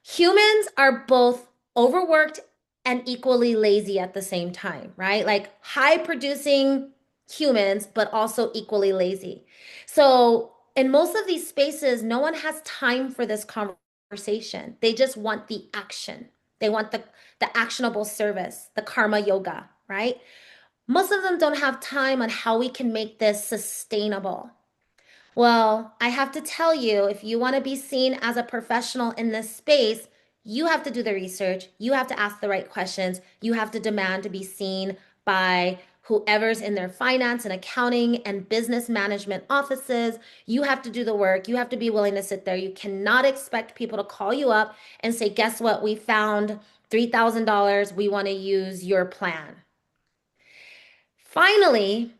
Humans are both overworked and equally lazy at the same time, right? Like high producing humans, but also equally lazy. So, in most of these spaces, no one has time for this conversation. They just want the action. They want the actionable service, the karma yoga, right? Most of them don't have time on how we can make this sustainable. Well, I have to tell you, if you want to be seen as a professional in this space, you have to do the research. You have to ask the right questions. You have to demand to be seen by whoever's in their finance and accounting and business management offices. You have to do the work. You have to be willing to sit there. You cannot expect people to call you up and say, guess what? We found $3,000. We want to use your plan. Finally,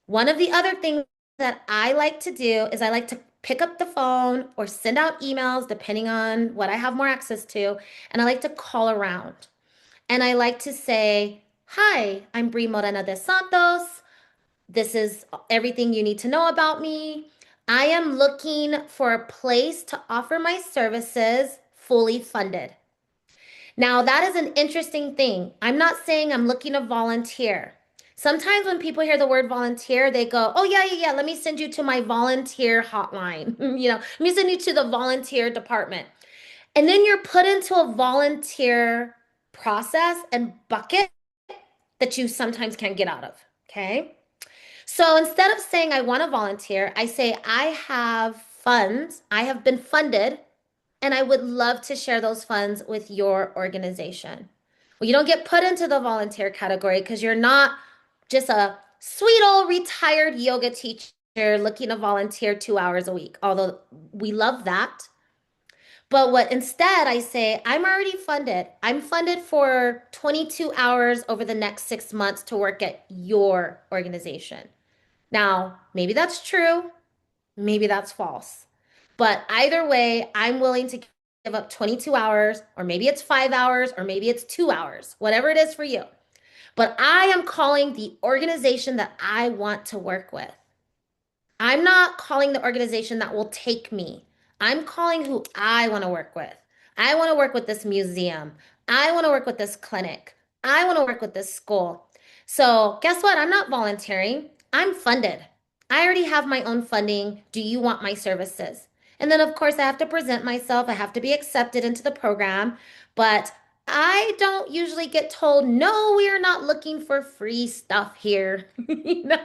one of the other things that I like to do is I like to pick up the phone or send out emails, depending on what I have more access to, and I like to call around. And I like to say, hi, I'm Bree Morena de Santos. This is everything you need to know about me. I am looking for a place to offer my services fully funded. Now, that is an interesting thing. I'm not saying I'm looking to volunteer. Sometimes when people hear the word volunteer, they go, oh, yeah, yeah, yeah, let me send you to my volunteer hotline. Let me send you to the volunteer department. And then you're put into a volunteer process and bucket that you sometimes can't get out of. Okay. So instead of saying I want to volunteer, I say I have funds, I have been funded, and I would love to share those funds with your organization. Well, you don't get put into the volunteer category because you're not just a sweet old retired yoga teacher looking to volunteer 2 hours a week, although we love that. But what instead I say, I'm already funded. I'm funded for 22 hours over the next 6 months to work at your organization. Now, maybe that's true, maybe that's false. But either way, I'm willing to give up 22 hours, or maybe it's 5 hours, or maybe it's 2 hours, whatever it is for you. But I am calling the organization that I want to work with. I'm not calling the organization that will take me. I'm calling who I want to work with. I want to work with this museum. I want to work with this clinic. I want to work with this school. So, guess what? I'm not volunteering. I'm funded. I already have my own funding. Do you want my services? And then, of course, I have to present myself. I have to be accepted into the program. But I don't usually get told, no, we are not looking for free stuff here. you know?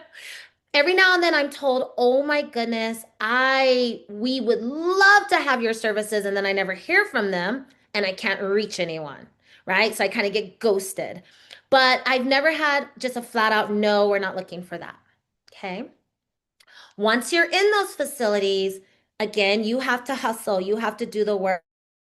Every now and then I'm told, "Oh my goodness, I we would love to have your services," and then I never hear from them and I can't reach anyone, right? So I kind of get ghosted. But I've never had just a flat out no, we're not looking for that. Okay? Once you're in those facilities, Again, you have to hustle. You have to do the work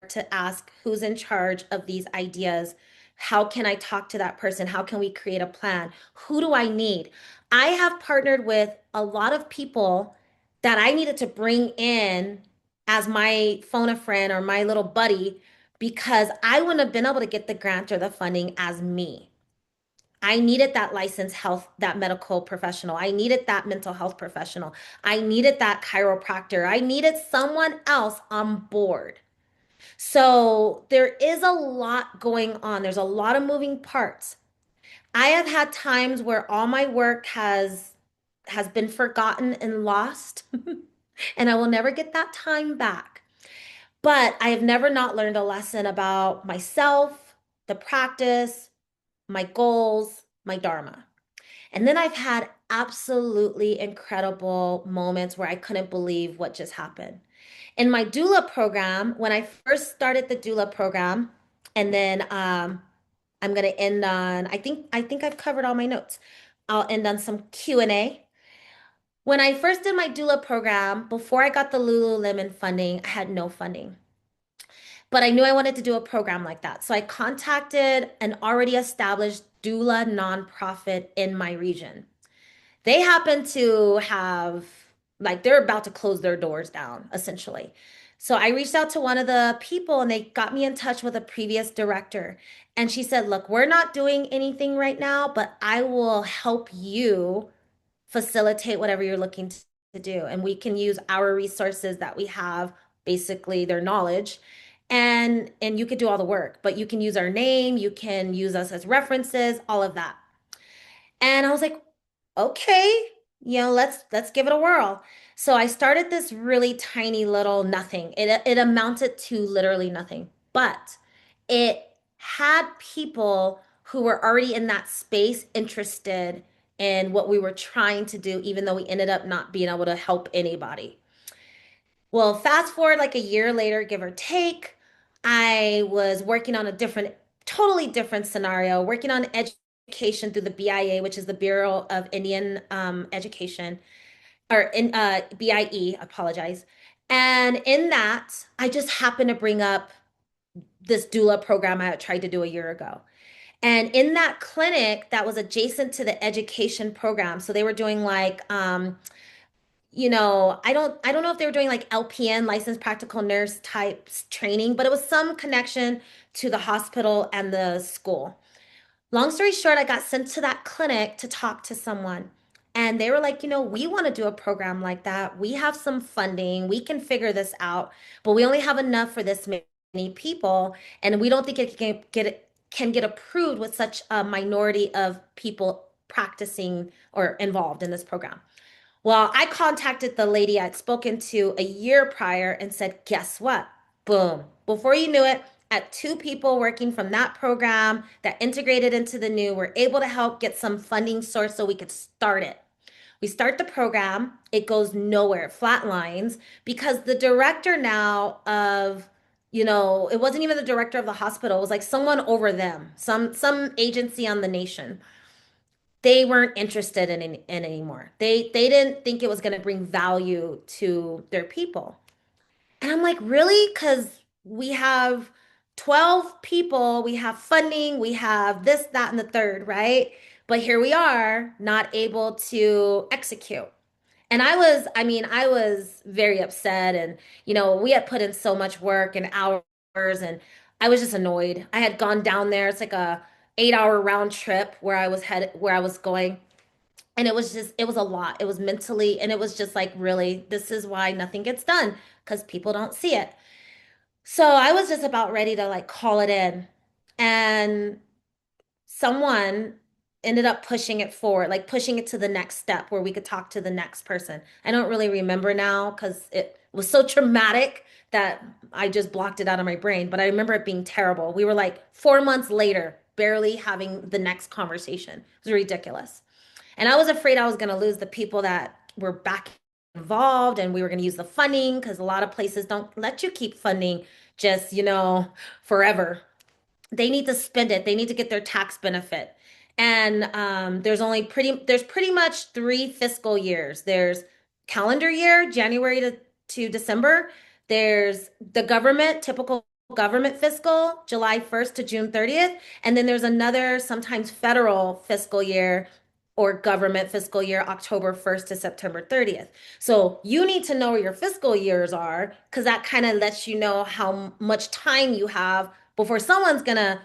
to ask who's in charge of these ideas. How can I talk to that person? How can we create a plan? Who do I need? I have partnered with a lot of people that I needed to bring in as my phone a friend or my little buddy because I wouldn't have been able to get the grant or the funding as me. I needed that licensed health, that medical professional. I needed that mental health professional. I needed that chiropractor. I needed someone else on board. So there is a lot going on. There's a lot of moving parts. I have had times where all my work has been forgotten and lost, and I will never get that time back. But I have never not learned a lesson about myself, the practice, my goals, my dharma. And then I've had absolutely incredible moments where I couldn't believe what just happened. In my doula program, when I first started the doula program, and then I'm gonna end on, I think I've covered all my notes. I'll end on some Q&A. When I first did my doula program, before I got the Lululemon funding, I had no funding. But I knew I wanted to do a program like that. So I contacted an already established doula nonprofit in my region. They happen to have, like, they're about to close their doors down, essentially. So I reached out to one of the people and they got me in touch with a previous director. And she said, look, we're not doing anything right now, but I will help you facilitate whatever you're looking to do. And we can use our resources that we have, basically their knowledge. And you could do all the work, but you can use our name, you can use us as references, all of that. And I was like, okay, let's give it a whirl. So I started this really tiny little nothing. It amounted to literally nothing, but it had people who were already in that space interested in what we were trying to do, even though we ended up not being able to help anybody. Well, fast forward like a year later, give or take, I was working on a totally different scenario, working on education through the BIA, which is the Bureau of Indian Education, or in BIE, apologize. And in that, I just happened to bring up this doula program I had tried to do a year ago. And in that clinic that was adjacent to the education program, so they were doing like I don't know if they were doing like LPN, licensed practical nurse type training, but it was some connection to the hospital and the school. Long story short, I got sent to that clinic to talk to someone. And they were like, we want to do a program like that. We have some funding. We can figure this out, but we only have enough for this many people. And we don't think it can get approved with such a minority of people practicing or involved in this program. Well, I contacted the lady I'd spoken to a year prior and said, guess what? Boom. Before you knew it, at two people working from that program that integrated into the new were able to help get some funding source so we could start it. We start the program, it goes nowhere, flatlines, because the director now of, it wasn't even the director of the hospital, it was like someone over them, some agency on the nation, they weren't interested in anymore. They didn't think it was going to bring value to their people. And I'm like, really? Because we have 12 people, we have funding, we have this, that, and the third, right? But here we are, not able to execute. And I was very upset. And, we had put in so much work and hours, and I was just annoyed. I had gone down there. It's like a 8-hour round trip where I was going. And it was a lot. It was mentally, and it was just like, really, this is why nothing gets done because people don't see it. So I was just about ready to like call it in. And someone ended up pushing it forward, like pushing it to the next step where we could talk to the next person. I don't really remember now because it was so traumatic that I just blocked it out of my brain. But I remember it being terrible. We were like 4 months later, barely having the next conversation. It was ridiculous. And I was afraid I was going to lose the people that were back involved and we were going to use the funding because a lot of places don't let you keep funding just, forever. They need to spend it. They need to get their tax benefit. And there's pretty much 3 fiscal years. There's calendar year, January to December. There's the government, typical government fiscal, July 1st to June 30th. And then there's another, sometimes federal fiscal year or government fiscal year, October 1st to September 30th. So you need to know where your fiscal years are because that kind of lets you know how much time you have before someone's gonna,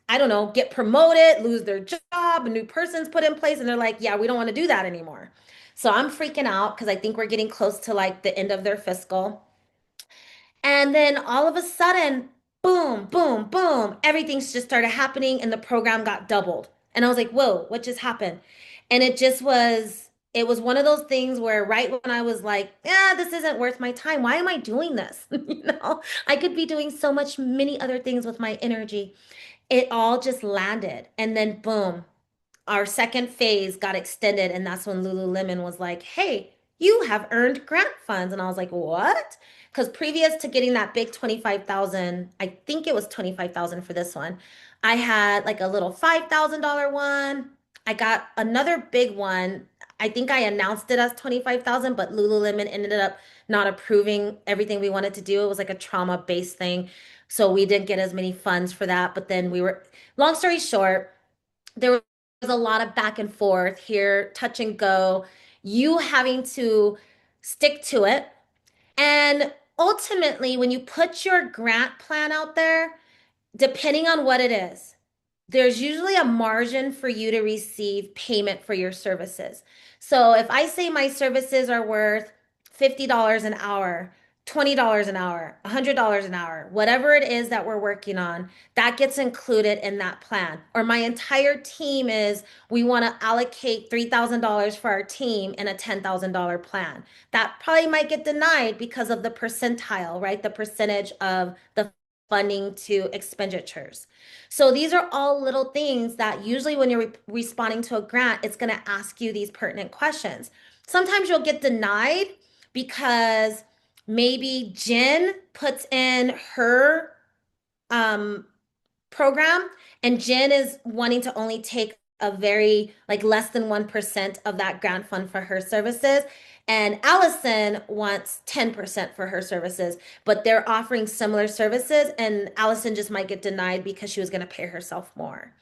I don't know, get promoted, lose their job, a new person's put in place, and they're like, yeah, we don't want to do that anymore. So I'm freaking out because I think we're getting close to like the end of their fiscal. And then all of a sudden, boom, boom, boom, everything's just started happening and the program got doubled. And I was like, whoa, what just happened? And it was one of those things where right when I was like, yeah, this isn't worth my time. Why am I doing this? I could be doing so much many other things with my energy. It all just landed. And then boom, our second phase got extended, and that's when Lululemon was like, "Hey, you have earned grant funds." And I was like, "What?" Because previous to getting that big 25,000, I think it was 25,000 for this one, I had like a little $5,000 one. I got another big one. I think I announced it as 25,000, but Lululemon ended up not approving everything we wanted to do. It was like a trauma-based thing. So we didn't get as many funds for that. But then long story short, there was a lot of back and forth here, touch and go, you having to stick to it. And ultimately, when you put your grant plan out there, depending on what it is, there's usually a margin for you to receive payment for your services. So if I say my services are worth $50 an hour, $20 an hour, $100 an hour, whatever it is that we're working on, that gets included in that plan. Or my entire team is, we want to allocate $3,000 for our team in a $10,000 plan. That probably might get denied because of the percentile, right? The percentage of the funding to expenditures. So these are all little things that usually when you're responding to a grant, it's going to ask you these pertinent questions. Sometimes you'll get denied because maybe Jen puts in her um, program and Jen is wanting to only take a very like less than 1% of that grant fund for her services. And Allison wants 10% for her services, but they're offering similar services, and Allison just might get denied because she was going to pay herself more.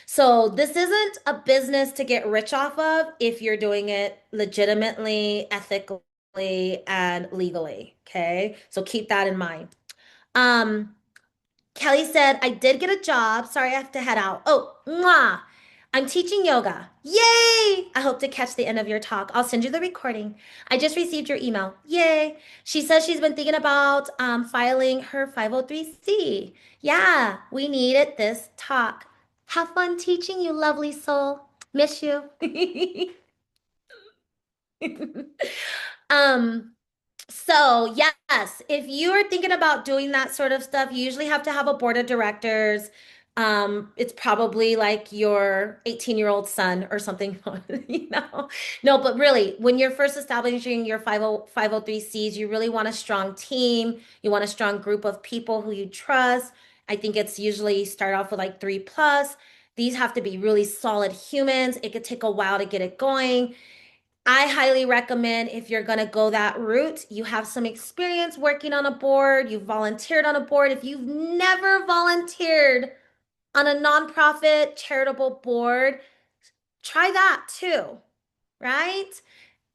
So this isn't a business to get rich off of if you're doing it legitimately, ethically, and legally. Okay. So keep that in mind. Um, Kelly said, I did get a job. Sorry, I have to head out. Oh, mwah. I'm teaching yoga. Yay! I hope to catch the end of your talk. I'll send you the recording. I just received your email. Yay! She says she's been thinking about filing her 503c. Yeah, we needed this talk. Have fun teaching, you lovely soul. Miss you. um, so, yes, if you are thinking about doing that sort of stuff, you usually have to have a board of directors. It's probably like your 18-year-old son or something, you know. No, but really, when you're first establishing your 503Cs, you really want a strong team. You want a strong group of people who you trust. I think it's usually start off with like 3+. These have to be really solid humans. It could take a while to get it going. I highly recommend if you're going to go that route, you have some experience working on a board, you've volunteered on a board. If you've never volunteered on a nonprofit charitable board, try that too, right?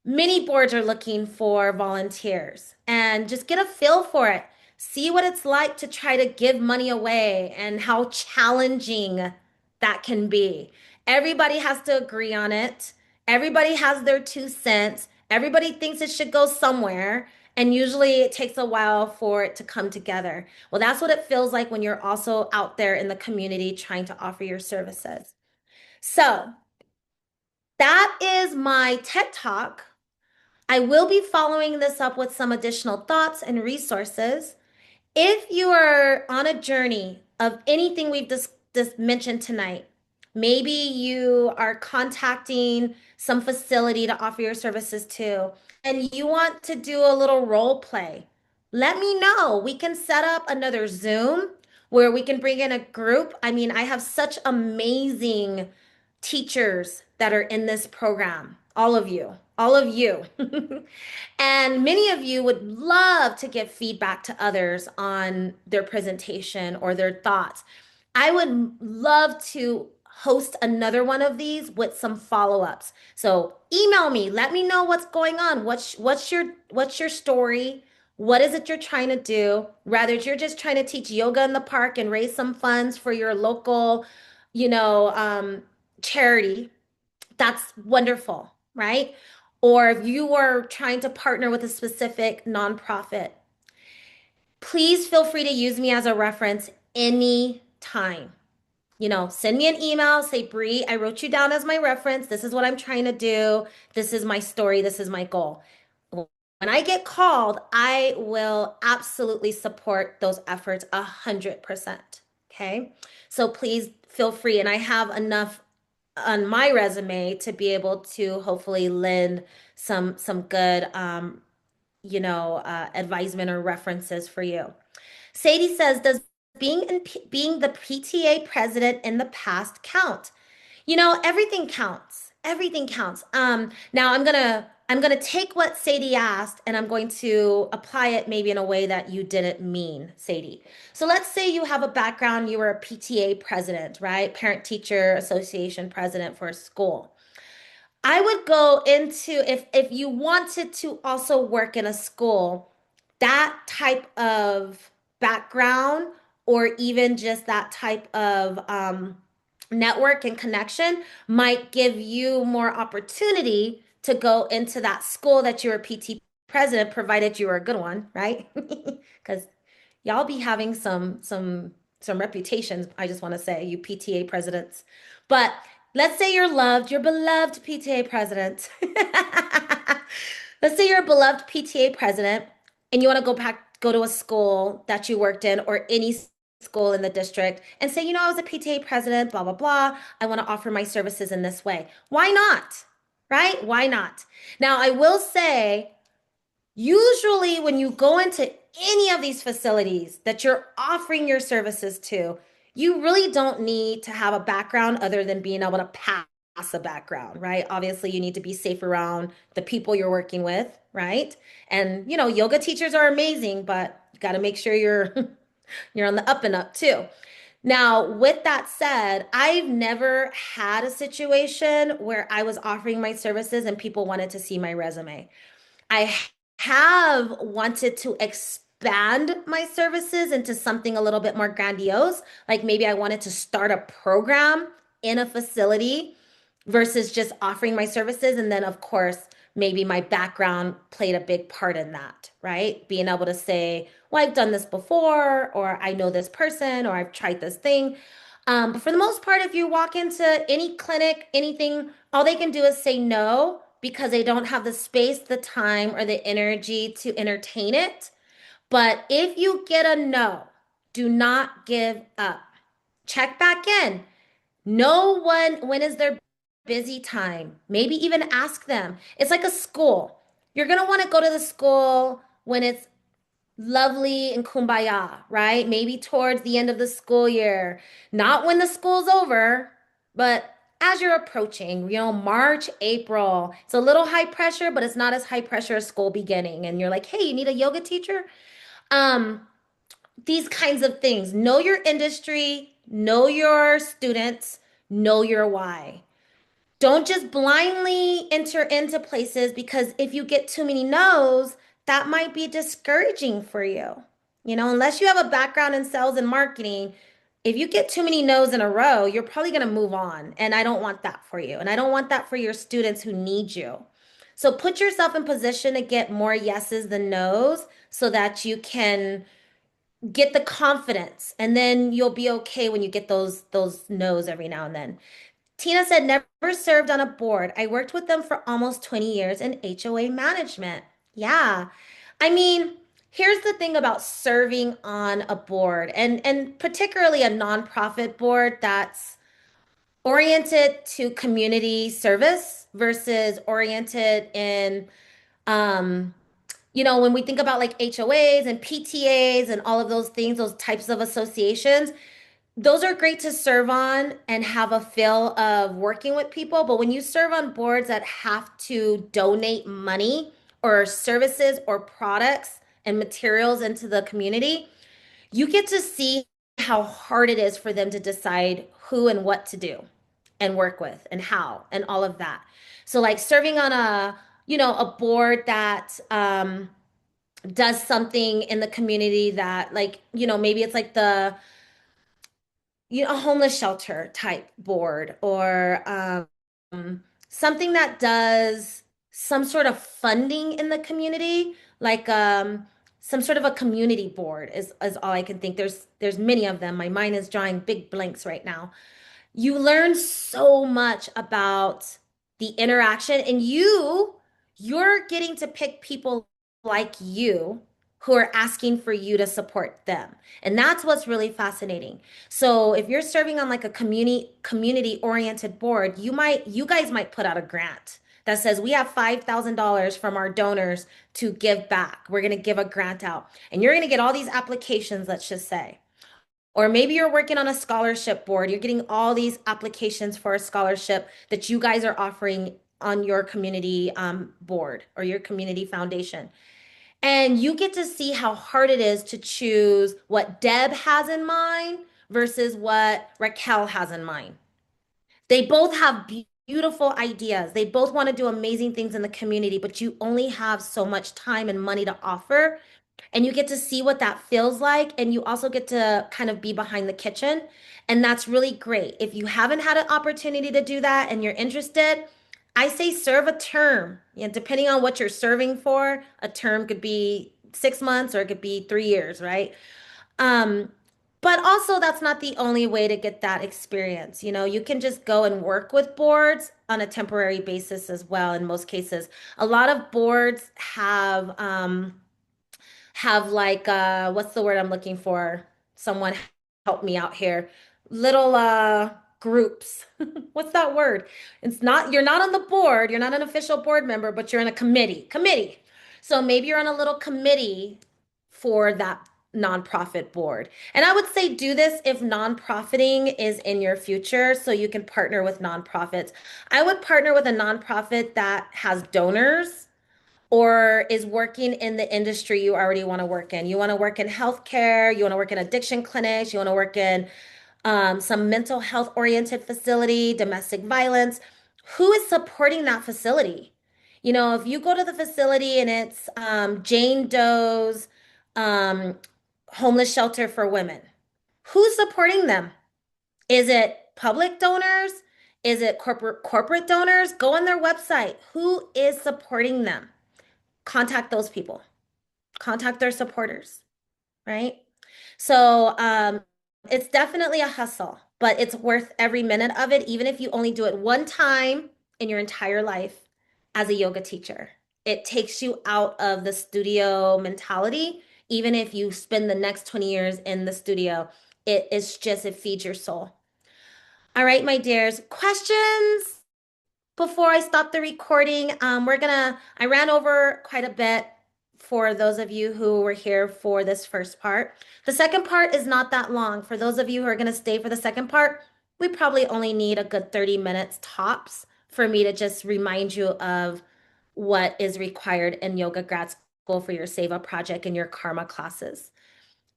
Many boards are looking for volunteers and just get a feel for it. See what it's like to try to give money away and how challenging that can be. Everybody has to agree on it. Everybody has their 2 cents. Everybody thinks it should go somewhere. And usually it takes a while for it to come together. Well, that's what it feels like when you're also out there in the community trying to offer your services. So that is my TED Talk. I will be following this up with some additional thoughts and resources. If you are on a journey of anything we've just mentioned tonight, maybe you are contacting some facility to offer your services to, and you want to do a little role play, let me know. We can set up another Zoom where we can bring in a group. I mean, I have such amazing teachers that are in this program, all of you. all of you. And many of you would love to give feedback to others on their presentation or their thoughts. I would love to host another one of these with some follow-ups. So email me, let me know what's going on. What's your story? What is it you're trying to do? Rather, if you're just trying to teach yoga in the park and raise some funds for your local, you know, charity, that's wonderful, right? Or if you are trying to partner with a specific nonprofit, please feel free to use me as a reference anytime. Send me an email, say, Bree, I wrote you down as my reference. This is what I'm trying to do. This is my story. This is my goal. When I get called, I will absolutely support those efforts 100%. Okay. So please feel free. And I have enough on my resume to be able to hopefully lend some good advisement or references for you. Sadie says, does being the PTA president in the past count? Everything counts. Everything counts. Now I'm gonna take what Sadie asked and I'm going to apply it maybe in a way that you didn't mean, Sadie. So let's say you have a background, you were a PTA president, right? Parent Teacher Association president for a school. I would go into if you wanted to also work in a school, that type of background or even just that type of network and connection might give you more opportunity to go into that school that you're a PT president, provided you are a good one, right? Because y'all be having some reputations, I just want to say, you PTA presidents. But let's say you're beloved PTA president. Let's say you're a beloved PTA president and you want to go to a school that you worked in or any school in the district and say, I was a PTA president, blah, blah, blah. I want to offer my services in this way. Why not? Right? Why not? Now, I will say, usually when you go into any of these facilities that you're offering your services to, you really don't need to have a background other than being able to pass a background, right? Obviously, you need to be safe around the people you're working with, right? And, yoga teachers are amazing, but you got to make sure you're you're on the up and up too. Now, with that said, I've never had a situation where I was offering my services and people wanted to see my resume. I have wanted to expand my services into something a little bit more grandiose. Like maybe I wanted to start a program in a facility versus just offering my services. And then, of course, maybe my background played a big part in that, right? Being able to say, well, I've done this before, or I know this person, or I've tried this thing. But for the most part, if you walk into any clinic, anything, all they can do is say no because they don't have the space, the time, or the energy to entertain it. But if you get a no, do not give up. Check back in. Know when is their busy time. Maybe even ask them. It's like a school. You're going to want to go to the school when it's lovely and kumbaya, right? Maybe towards the end of the school year, not when the school's over, but as you're approaching, March, April. It's a little high pressure, but it's not as high pressure as school beginning. And you're like, hey, you need a yoga teacher? Um, these kinds of things. Know your industry, know your students, know your why. Don't just blindly enter into places because if you get too many no's, that might be discouraging for you. Unless you have a background in sales and marketing, if you get too many no's in a row, you're probably going to move on. And I don't want that for you. And I don't want that for your students who need you. So put yourself in position to get more yeses than no's so that you can get the confidence and then you'll be okay when you get those no's every now and then. Tina said, never served on a board. I worked with them for almost 20 years in HOA management. Yeah. I mean, here's the thing about serving on a board and particularly a nonprofit board that's oriented to community service versus oriented in, when we think about like HOAs and PTAs and all of those things, those types of associations, those are great to serve on and have a feel of working with people. But when you serve on boards that have to donate money or services or products and materials into the community, you get to see how hard it is for them to decide who and what to do and work with and how and all of that. So like serving on a board that does something in the community that like, maybe it's like a homeless shelter type board or something that does some sort of funding in the community, like some sort of a community board is all I can think. There's many of them. My mind is drawing big blanks right now. You learn so much about the interaction, and you're getting to pick people like you who are asking for you to support them. And that's what's really fascinating. So if you're serving on like a community oriented board, you guys might put out a grant that says we have $5,000 from our donors to give back. We're going to give a grant out. And you're going to get all these applications, let's just say. Or maybe you're working on a scholarship board. You're getting all these applications for a scholarship that you guys are offering on your community board or your community foundation. And you get to see how hard it is to choose what Deb has in mind versus what Raquel has in mind. They both have beautiful ideas. They both want to do amazing things in the community, but you only have so much time and money to offer, and you get to see what that feels like, and you also get to kind of be behind the kitchen, and that's really great. If you haven't had an opportunity to do that and you're interested, I say serve a term. Depending on what you're serving for, a term could be 6 months or it could be 3 years, right? um but also that's not the only way to get that experience. You can just go and work with boards on a temporary basis as well. In most cases, a lot of boards have like what's the word I'm looking for? Someone help me out here. Little groups. What's that word? It's not You're not on the board, you're not an official board member, but you're in a committee. So maybe you're on a little committee for that nonprofit board. And I would say do this if nonprofiting is in your future, so you can partner with nonprofits. I would partner with a nonprofit that has donors or is working in the industry you already want to work in. You want to work in healthcare, you want to work in addiction clinics, you want to work in some mental health oriented facility, domestic violence. Who is supporting that facility? If you go to the facility and it's Jane Doe's um, homeless shelter for women, who's supporting them? Is it public donors? Is it corporate donors? Go on their website. Who is supporting them? Contact those people, contact their supporters, right? So it's definitely a hustle, but it's worth every minute of it, even if you only do it one time in your entire life as a yoga teacher. It takes you out of the studio mentality. Even if you spend the next 20 years in the studio, it feeds your soul. All right, my dears, questions before I stop the recording? I ran over quite a bit for those of you who were here for this first part. The second part is not that long. For those of you who are going to stay for the second part, we probably only need a good 30 minutes tops for me to just remind you of what is required in yoga grad school for your Seva project and your karma classes.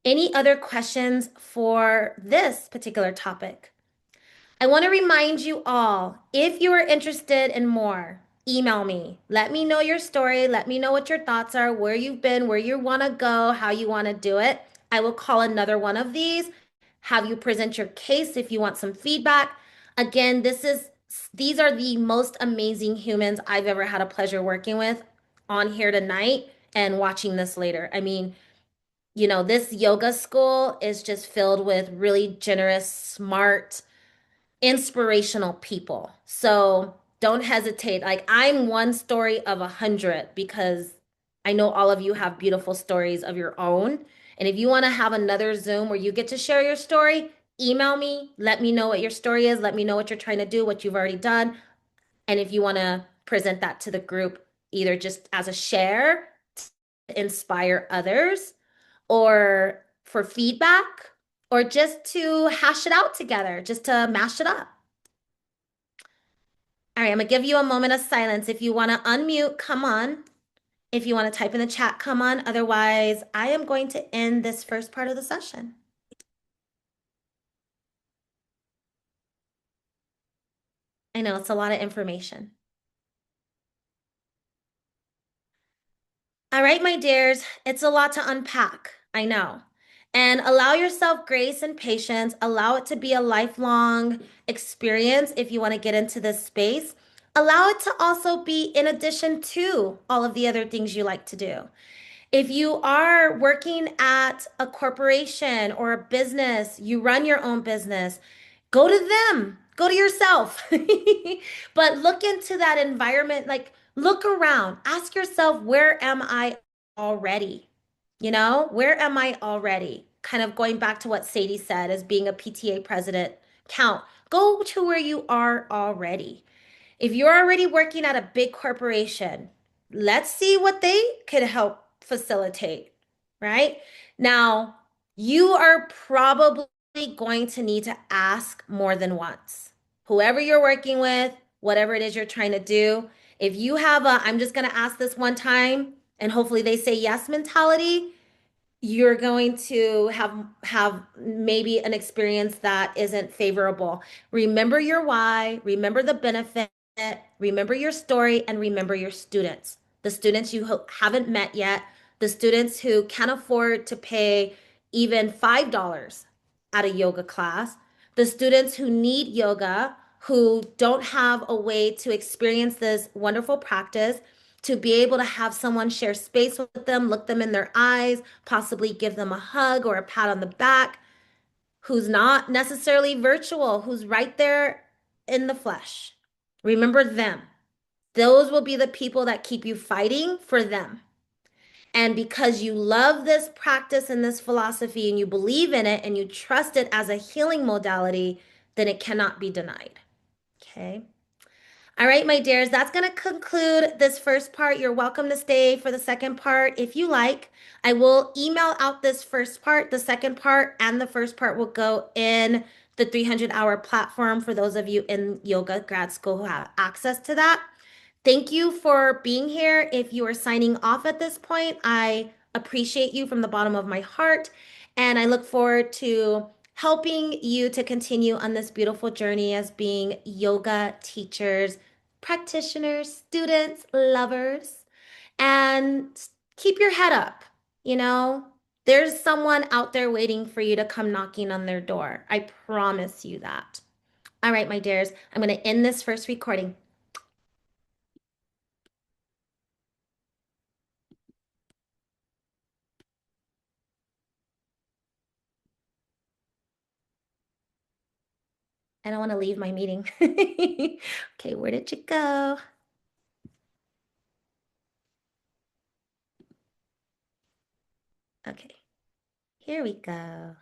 Any other questions for this particular topic? I want to remind you all, if you are interested in more, email me. Let me know your story. Let me know what your thoughts are, where you've been, where you want to go, how you want to do it. I will call another one of these, have you present your case if you want some feedback. Again, these are the most amazing humans I've ever had a pleasure working with on here tonight and watching this later. I mean, this yoga school is just filled with really generous, smart, inspirational people. So don't hesitate. Like, I'm one story of 100 because I know all of you have beautiful stories of your own. And if you want to have another Zoom where you get to share your story, email me. Let me know what your story is. Let me know what you're trying to do, what you've already done. And if you want to present that to the group, either just as a share to inspire others or for feedback, or just to hash it out together, just to mash it up. All right, I'm gonna give you a moment of silence. If you want to unmute, come on. If you want to type in the chat, come on. Otherwise, I am going to end this first part of the session. I know it's a lot of information. All right, my dears, it's a lot to unpack. I know. And allow yourself grace and patience. Allow it to be a lifelong experience if you want to get into this space. Allow it to also be in addition to all of the other things you like to do. If you are working at a corporation or a business, you run your own business, go to them, go to yourself. But look into that environment, like look around, ask yourself, where am I already? You know, where am I already? Kind of going back to what Sadie said as being a PTA president, count. Go to where you are already. If you're already working at a big corporation, let's see what they could help facilitate, right? Now, you are probably going to need to ask more than once. Whoever you're working with, whatever it is you're trying to do, if you have a, I'm just going to ask this one time and hopefully they say yes mentality, you're going to have maybe an experience that isn't favorable. Remember your why, remember the benefit, remember your story, and remember your students. The students you haven't met yet, the students who can't afford to pay even $5 at a yoga class, the students who need yoga, who don't have a way to experience this wonderful practice, to be able to have someone share space with them, look them in their eyes, possibly give them a hug or a pat on the back, who's not necessarily virtual, who's right there in the flesh. Remember them. Those will be the people that keep you fighting for them. And because you love this practice and this philosophy and you believe in it and you trust it as a healing modality, then it cannot be denied. Okay. All right, my dears, that's going to conclude this first part. You're welcome to stay for the second part if you like. I will email out this first part. The second part and the first part will go in the 300-hour platform for those of you in yoga grad school who have access to that. Thank you for being here. If you are signing off at this point, I appreciate you from the bottom of my heart. And I look forward to helping you to continue on this beautiful journey as being yoga teachers, practitioners, students, lovers, and keep your head up. You know, there's someone out there waiting for you to come knocking on their door. I promise you that. All right, my dears, I'm going to end this first recording. I don't want to leave my meeting. Okay, where did you go? Okay, here we go.